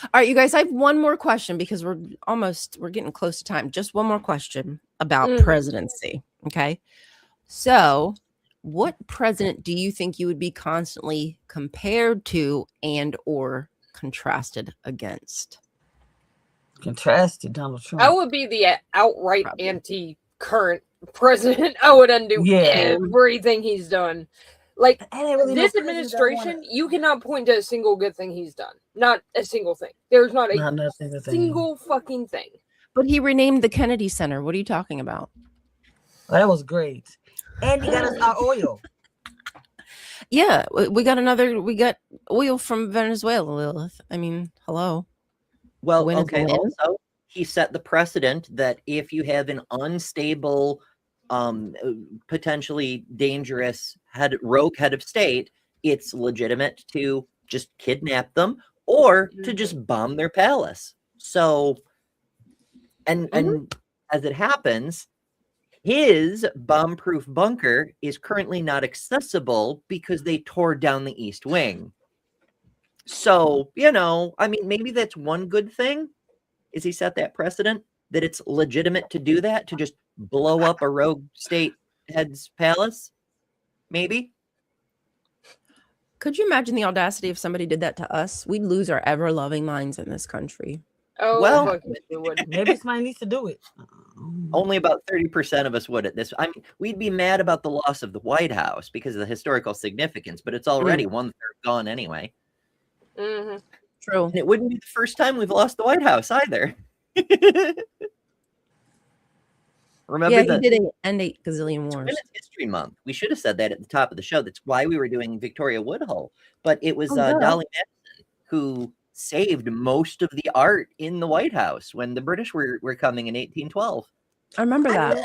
All right, you guys, I have one more question because we're getting close to time. Just one more question about presidency. Okay. So, what president do you think you would be constantly compared to and or contrasted against? Contrasted Donald Trump. I would be the outright Probably. anti-current president. I would undo Yeah. everything he's done. Like, I didn't really know this presidents that wanna- administration, you cannot point to a single good thing he's done. Not a single thing. There's not a Not nothing. single fucking thing. But he renamed the Kennedy Center. What are you talking about? That was great. And he got us our oil. Yeah, we got oil from Venezuela, Lilith. I mean, hello. Well, When is okay. when? Also, he set the precedent that if you have an unstable, potentially dangerous rogue head of state, it's legitimate to just kidnap them or to just bomb their palace. So, and as it happens, his bomb-proof bunker is currently not accessible because they tore down the East Wing. So, I mean, maybe that's one good thing, is he set that precedent that it's legitimate to do that, to just blow up a rogue state head's palace? Maybe. Could you imagine the audacity if somebody did that to us? We'd lose our ever-loving minds in this country. Oh, Well- fuck yes, we would. Maybe somebody needs to do it. Only about 30% of us would at this. I mean, we'd be mad about the loss of the White House because of the historical significance, but it's already 1/3 gone anyway. hmm True. And it wouldn't be the first time we've lost the White House either. Remember Yeah, that he did end 8 gazillion wars. Women's History Month. We should have said that at the top of the show. That's why we were doing Victoria Woodhull. But it was duh. Dolly Madison who saved most of the art in the White House when the British were coming in 1812. I remember that.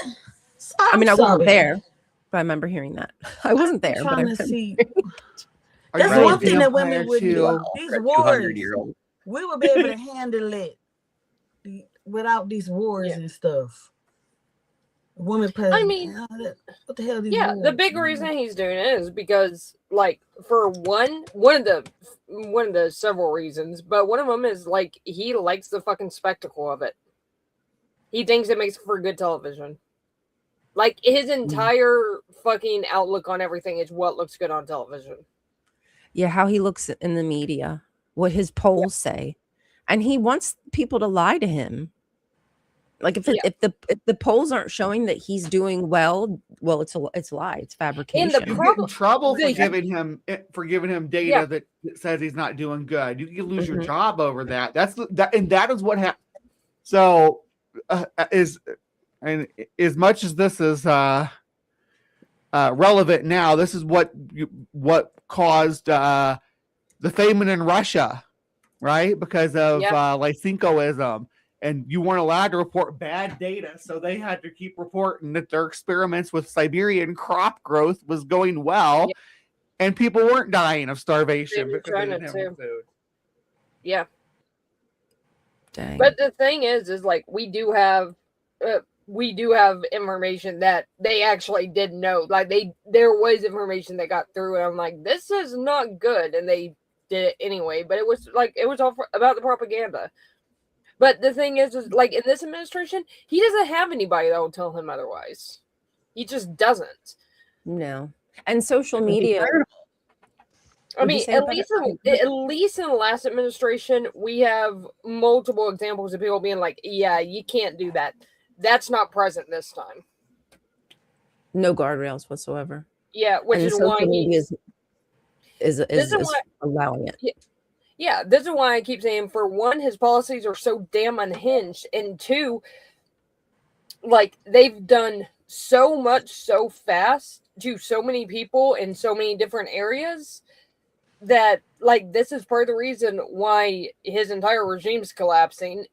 I mean, I wasn't there, but I remember hearing that. I wasn't there, but I Trying to remember. see. Are That's you one a thing that vampire women would too? do. Well, These for a wars, 200-year-old. we would be able to handle it without these wars Yeah. and stuff. Women president. I mean, what the hell? Are these Yeah, wars? the big reason he's doing it is because, like, for one of the several reasons, but one of them is like he likes the fucking spectacle of it. He thinks it makes for good television. Like, his entire fucking outlook on everything is what looks good on television. Yeah, how he looks in the media, what his polls say, and he wants people to lie to him. Like if the polls aren't showing that he's doing well, it's a lie. It's fabrication. the You get in Problem- trouble for the- giving him data Yeah. that says he's not doing good. You can lose your Mhm. job over that. That is what happened. So And as much as this is relevant now, this is what caused the famine in Russia, right? Because of Lysenkoism. And you weren't allowed to report bad data, so they had to keep reporting that their experiments with Siberian crop growth was going well, and people weren't dying of starvation because they didn't have food. Yeah. Dang. But the thing is like we do have information that they actually did know. Like there was information that got through, and I'm like, this is not good, and they did it anyway. But it was all about the propaganda. But the thing is like in this administration, he doesn't have anybody that will tell him otherwise. He just doesn't. No. And social media. I mean, at least in the last administration, we have multiple examples of people being like, yeah, you can't do that. That's not present this time. No guardrails whatsoever. Yeah, which and is why media is allowing it. Yeah, this is why I keep saying, for one, his policies are so damn unhinged, and two, like, they've done so much so fast to so many people in so many different areas that, like, this is part of the reason why his entire regime's collapsing,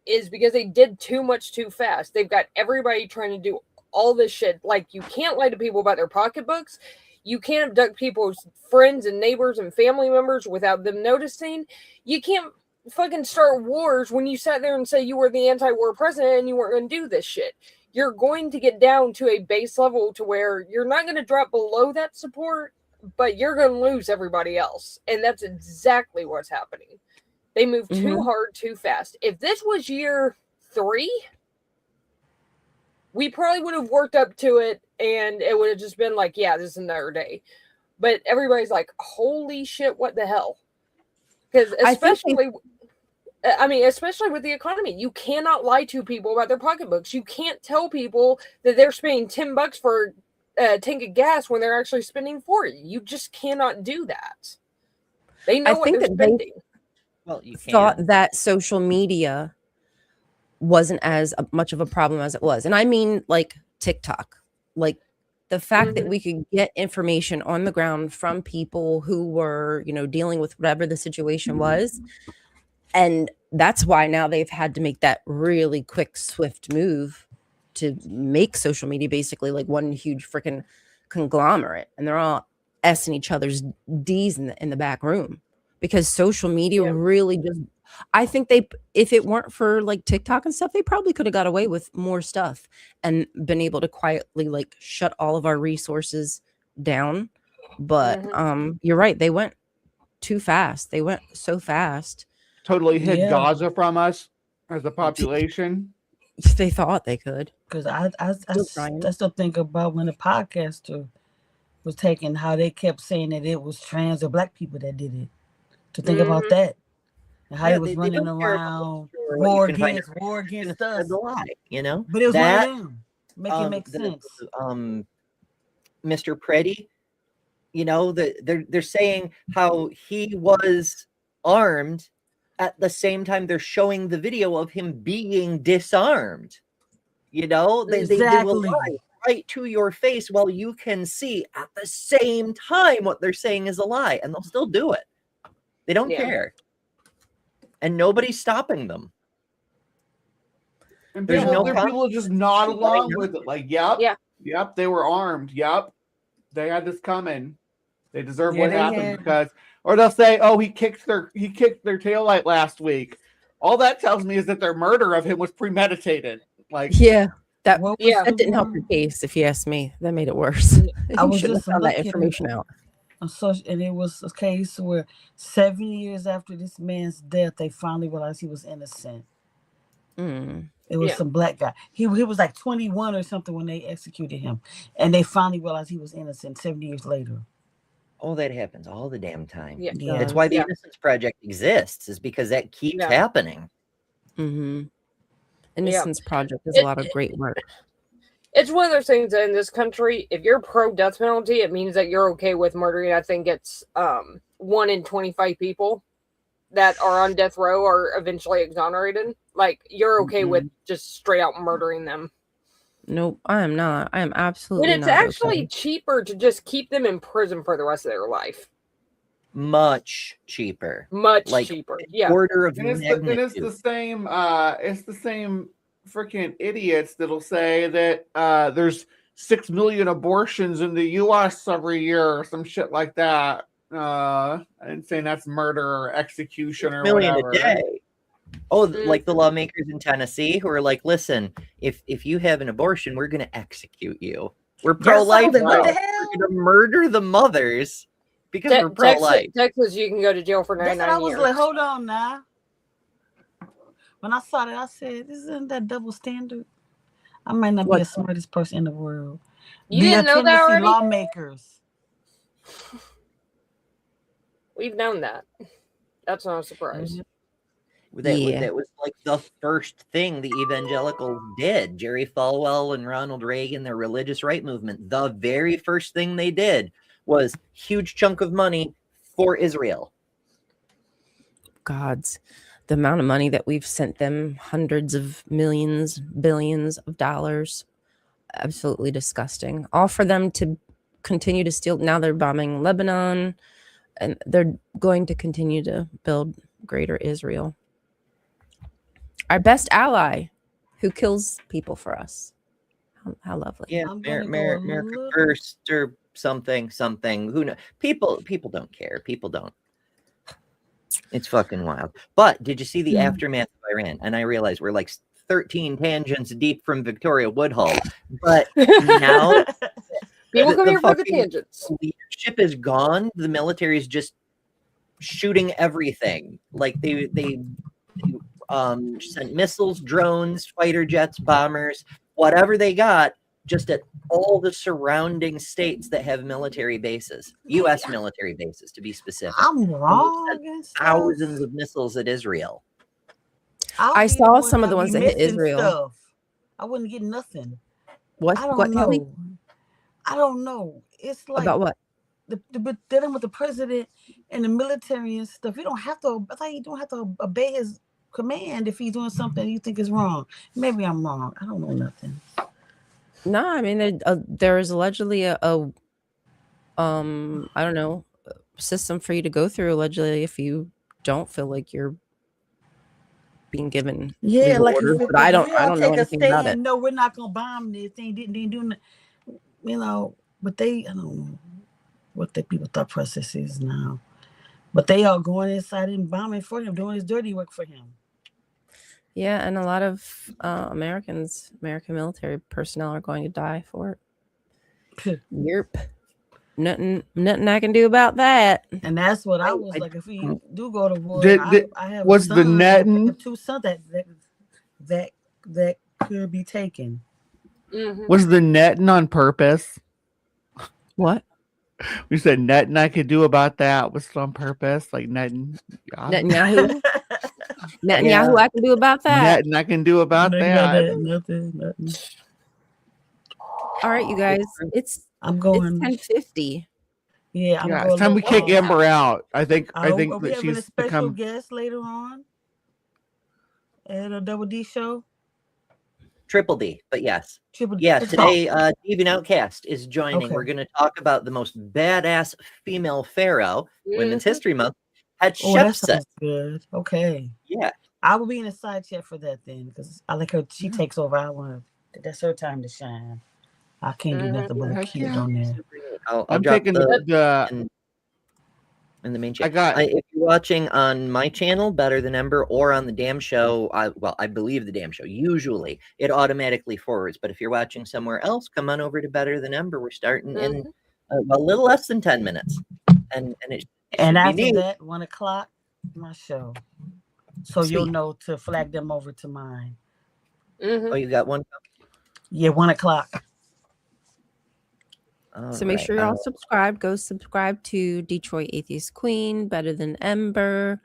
is because they did too much too fast. They've got everybody trying to do all this shit. Like, you can't lie to people about their pocketbooks. You can't abduct people's friends and neighbors and family members without them noticing. You can't fucking start wars when you sat there and say you were the anti-war president and you weren't going to do this shit. You're going to get down to a base level to where you're not going to drop below that support, but you're going to lose everybody else. And that's exactly what's happening. They moved too hard, too fast. If this was year 3, we probably would have worked up to it, and it would have just been like, yeah, this is another day. But everybody's like, holy shit, what the hell? Because especially with the economy, you cannot lie to people about their pocketbooks. You can't tell people that they're spending $10 for a tank of gas when they're actually spending $40. You just cannot do that. They know what they're spending. Well, you thought that social media wasn't as much of a problem as it was. And I mean, like, TikTok, like the fact that we could get information on the ground from people who were, dealing with whatever the situation was. And that's why now they've had to make that really quick, swift move to make social media basically like one huge freaking conglomerate. And they're all S-ing each other's D's in the back room. Because social media really just, I think if it weren't for like TikTok and stuff, they probably could have got away with more stuff and been able to quietly like shut all of our resources down. But you're right. They went too fast. They went so fast. Totally hid Gaza from us as a population. They thought they could. Because I still think about when the podcaster was taken, how they kept saying that it was trans or black people that did it. To think about that, and how he was running around, war against us. The lie, But it was one of them. Make it make sense. Mr. Preddy, they're saying how he was armed. At the same time, they're showing the video of him being disarmed. They will lie right to your face while you can see at the same time what they're saying is a lie, and they'll still do it. They don't care. And nobody's stopping them. And people are just nod along with it. Like, yep, they were armed. Yep, they had this coming. They deserve what happened because, or they'll say, oh, he kicked their taillight last week. All that tells me is that their murder of him was premeditated. Like, that didn't help your case, if you ask me. That made it worse. I was just found that information out. And it was a case where 7 years after this man's death, they finally realized he was innocent. It was some black guy. He was like 21 or something when they executed him, and they finally realized he was innocent 7 years later. Oh, that happens all the damn time. Yeah. That's why the Innocence Project exists, is because that keeps happening. Innocence Project is a lot of great work. It's one of those things that in this country, if you're pro death penalty, it means that you're okay with murdering. I think it's 1 in 25 people that are on death row are eventually exonerated. Like, you're okay with just straight out murdering them. Nope, I am not. I am But absolutely it's not actually okay. cheaper to just keep them in prison for the rest of their life. Much cheaper. Much Like, cheaper. Yeah. order of And it's magnitude. the same freaking idiots that'll say that there's 6 million abortions in the US every year or some shit like that. And saying that's murder or execution or million whatever. a day. Oh, like the Mhm. lawmakers in Tennessee who are like, listen, if you have an abortion, we're going to execute you. We're pro-life. What the We're hell? going to murder the mothers because we're pro-life. Texas, you can go to jail for That's what 99 I was years. like, hold on now. When I saw that, I said, isn't that double standard? I might not be the smartest person in the world. You didn't know that Tennessee already? lawmakers. We've known that. That's not a surprise. That was like the first thing the evangelicals did. Jerry Falwell and Ronald Reagan, their religious right movement, the very first thing they did was huge chunk of money for Israel. Gods, the amount of money that we've sent them, hundreds of millions, billions of dollars, absolutely disgusting. All for them to continue to steal. Now they're bombing Lebanon, and they're going to continue to build greater Israel. Our best ally, who kills people for us. How lovely. Yeah, America first or something. Who knows? People don't care. People don't. It's fucking wild. But did you see the aftermath of Iran? And I realize we're like 13 tangents deep from Victoria Woodhull, but now people come here for the tangents. Leadership is gone. The military is just shooting everything. Like they sent missiles, drones, fighter jets, bombers, whatever they got, just at all the surrounding states that have military bases, U.S. military bases, to be specific. I'm wrong. Thousands of missiles at Israel. I saw some of the ones that hit Israel. Stuff. I wouldn't get nothing. What? I don't what know. I don't know. It's like about what? The dealing with the president and the military and stuff. You don't have to. I thought you don't have to obey his command if he's doing something you think is wrong. Maybe I'm wrong. I don't know nothing. No, I mean there is allegedly a I don't know, system for you to go through allegedly if you don't feel like you're being given like orders, but I don't know anything about it. No, we're not gonna bomb this. They didn't do, but I don't know what the people thought process is now. But they are going inside and bombing for him, doing his dirty work for him. Yeah, and a lot of American military personnel are going to die for it. Yep. Nothing I can do about that. And that's what I was like. If we do go to war, I have was the netting? I have 2 sons that could be taken. Mm-hmm. Was the netting on purpose? What? We said nothing I could do about that. Was it on purpose? Like netting? Netanyahu? Netanyahu, I can do about that. Nothing I can do about that. Nothing. All right, you guys. It's 10:50. Yeah, it's time we kick Amber out. I think are we that having a she's special become guest later on at a Double D show. Triple D, but yes. Triple D. Yeah, today Deviant Outcast is joining. Okay. We're going to talk about the most badass female pharaoh, Women's History Month, had That Shepset. sounds good. Okay. Yeah. I will be in the side chat for that then because I like her. She takes over. I want to. That's her time to shine. I can't do nothing but keep it on there. I'll I'm drop taking in the main chat. If you're watching on my channel, Better Than Ember, or on the Damn Show, I believe the Damn Show, usually it automatically forwards. But if you're watching somewhere else, come on over to Better Than Ember. We're starting in a little less than 10 minutes. And after that, 1 o'clock, my show. So Sweet. You'll know to flag them over to mine. Oh, you got one? Yeah, 1 o'clock. So make sure you're all subscribed. Go subscribe to Detroit Atheist Queen, Better Than Ember,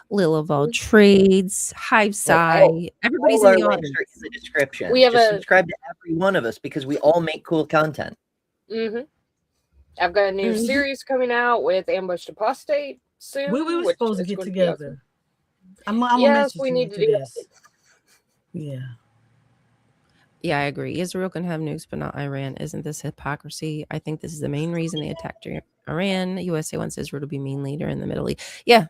Lil of All Trades, Hive Side. Everybody's in the audience. In the description. We have Just subscribe to every one of us because we all make cool content. Mm-hmm. I've got a new series coming out with Ambushed Apostate soon. We were supposed to get together. Yes, we need to do this. Yeah. Yeah, I agree. Israel can have nukes, but not Iran. Isn't this hypocrisy? I think this is the main reason they attacked Iran. The USA wants Israel to be main leader in the Middle East. Yeah,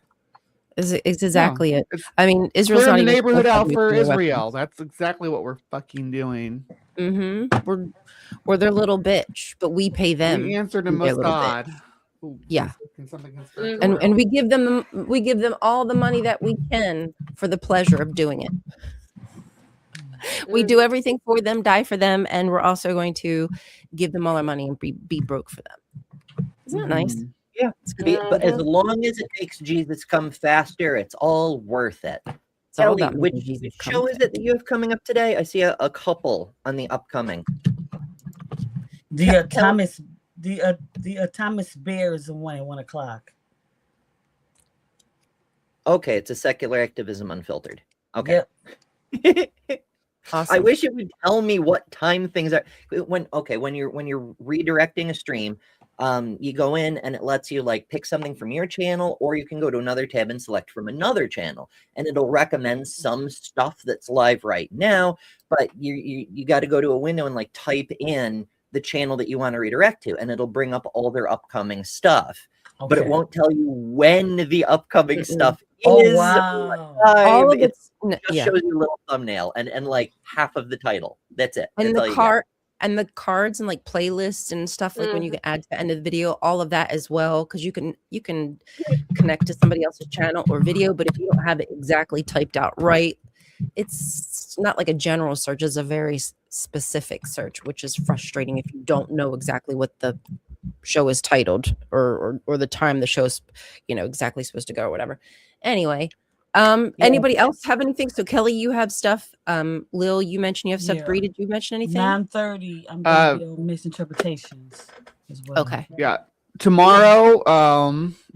it's exactly it. It's I mean, Israel's clearing not the even neighborhood supposed to have out for nuclear Israel. weapons. That's exactly what we're fucking doing. We're their little bitch, but we pay them. We answer to to be their little Mossad. bitch. Ooh, Yeah. can something And we give them all the money that we can for the pleasure of doing it. We do everything for them, die for them, and we're also going to give them all our money and be broke for them. Isn't that nice? Yeah. But as long as it makes Jesus come faster, it's all worth it. It's all Kelly, about which making Jesus come show is it that you have coming up today? I see a couple on the upcoming. The Thomas Bear is the one at 1 o'clock. Okay, it's a secular activism unfiltered. Okay. Yep. Awesome. I wish it would tell me what time things are. When you're redirecting a stream, you go in and it lets you like pick something from your channel, or you can go to another tab and select from another channel, and it'll recommend some stuff that's live right now. But you got to go to a window and like type in the channel that you want to redirect to, and it'll bring up all their upcoming stuff. Okay. But it won't tell you when the upcoming stuff is. Oh, wow. All of it just shows you a little thumbnail and like half of the title. That's it. And That's the cards and like playlists and stuff, like when you can add to the end of the video, all of that as well, because you can connect to somebody else's channel or video, but if you don't have it exactly typed out right, it's not like a general search. It's a very specific search, which is frustrating if you don't know exactly what the show is titled or the time the show's exactly supposed to go or whatever. Anyway, anybody else have anything? So Kelly, you have stuff. Lil, you mentioned you have stuff. Bree, did you mention anything? 9:30. I'm gonna be on misinterpretations as well. Okay. Yeah. Tomorrow,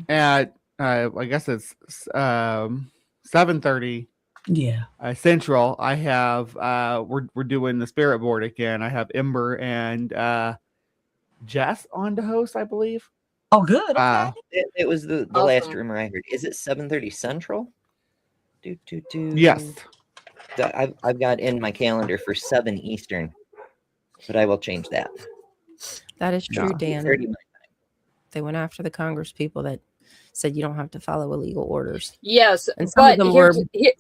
at I guess it's 7:30. Yeah. Central. I have we're doing the spirit board again. I have Ember and Jess on to host, I believe. Oh, good. Okay. It was the last rumor I heard. Is it 7:30 Central? Yes. I've got in my calendar for 7 Eastern, but I will change that. That is true, Dan. 30 my time. They went after the Congress people that said you don't have to follow illegal orders. Yes, and some of them were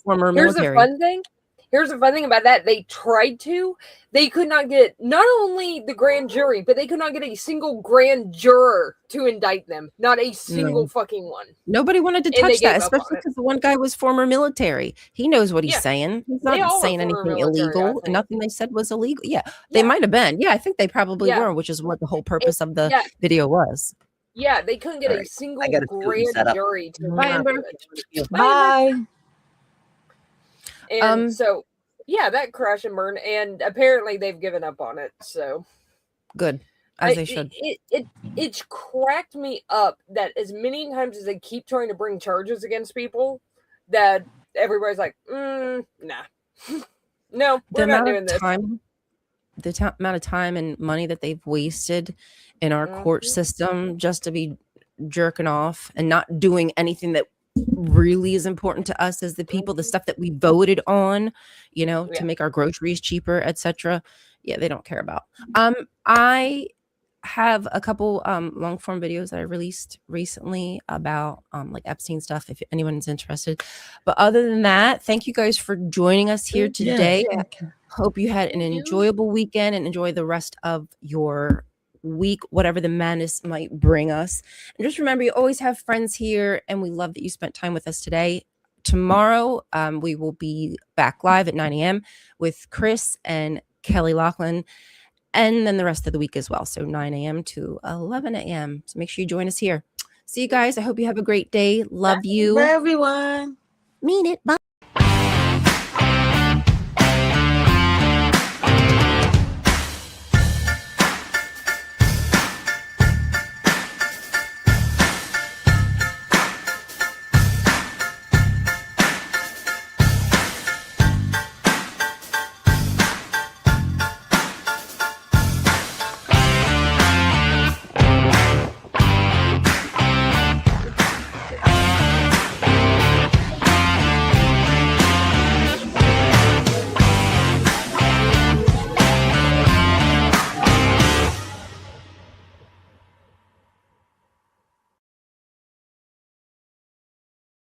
former here's military. The fun thing. Here's the fun thing about that. They tried to. They could not get not only the grand jury, but they could not get a single grand juror to indict them. Not a single fucking one. Nobody wanted to touch that, especially because the one guy was former military. He knows what he's saying. He's not saying anything illegal. And nothing they said was illegal. Yeah, they might have been. Yeah, I think they probably were, which is what the whole purpose of the video was. Yeah, they couldn't get a single grand jury to Bye. And so, yeah, that crash and burn, and apparently they've given up on it. So good, as they should. It's cracked me up that as many times as they keep trying to bring charges against people, that everybody's like, nah, no, we're not doing this. The amount of time and money that they've wasted in our court system just to be jerking off and not doing anything that really is important to us as the people, the stuff that we voted on, to make our groceries cheaper, etc. Yeah, they don't care about. I have a couple long form videos that I released recently about like Epstein stuff if anyone's interested. But other than that, thank you guys for joining us here today. Hope you had an enjoyable weekend and enjoy the rest of your week, whatever the madness might bring us. And just remember, you always have friends here, and we love that you spent time with us today. Tomorrow, we will be back live at 9 a.m. with Chris and Kelly Laughlin, and then the rest of the week as well. So 9 a.m. to 11 a.m. So make sure you join us here. See you guys. I hope you have a great day. Love you. Bye, everyone. Mean it. Bye.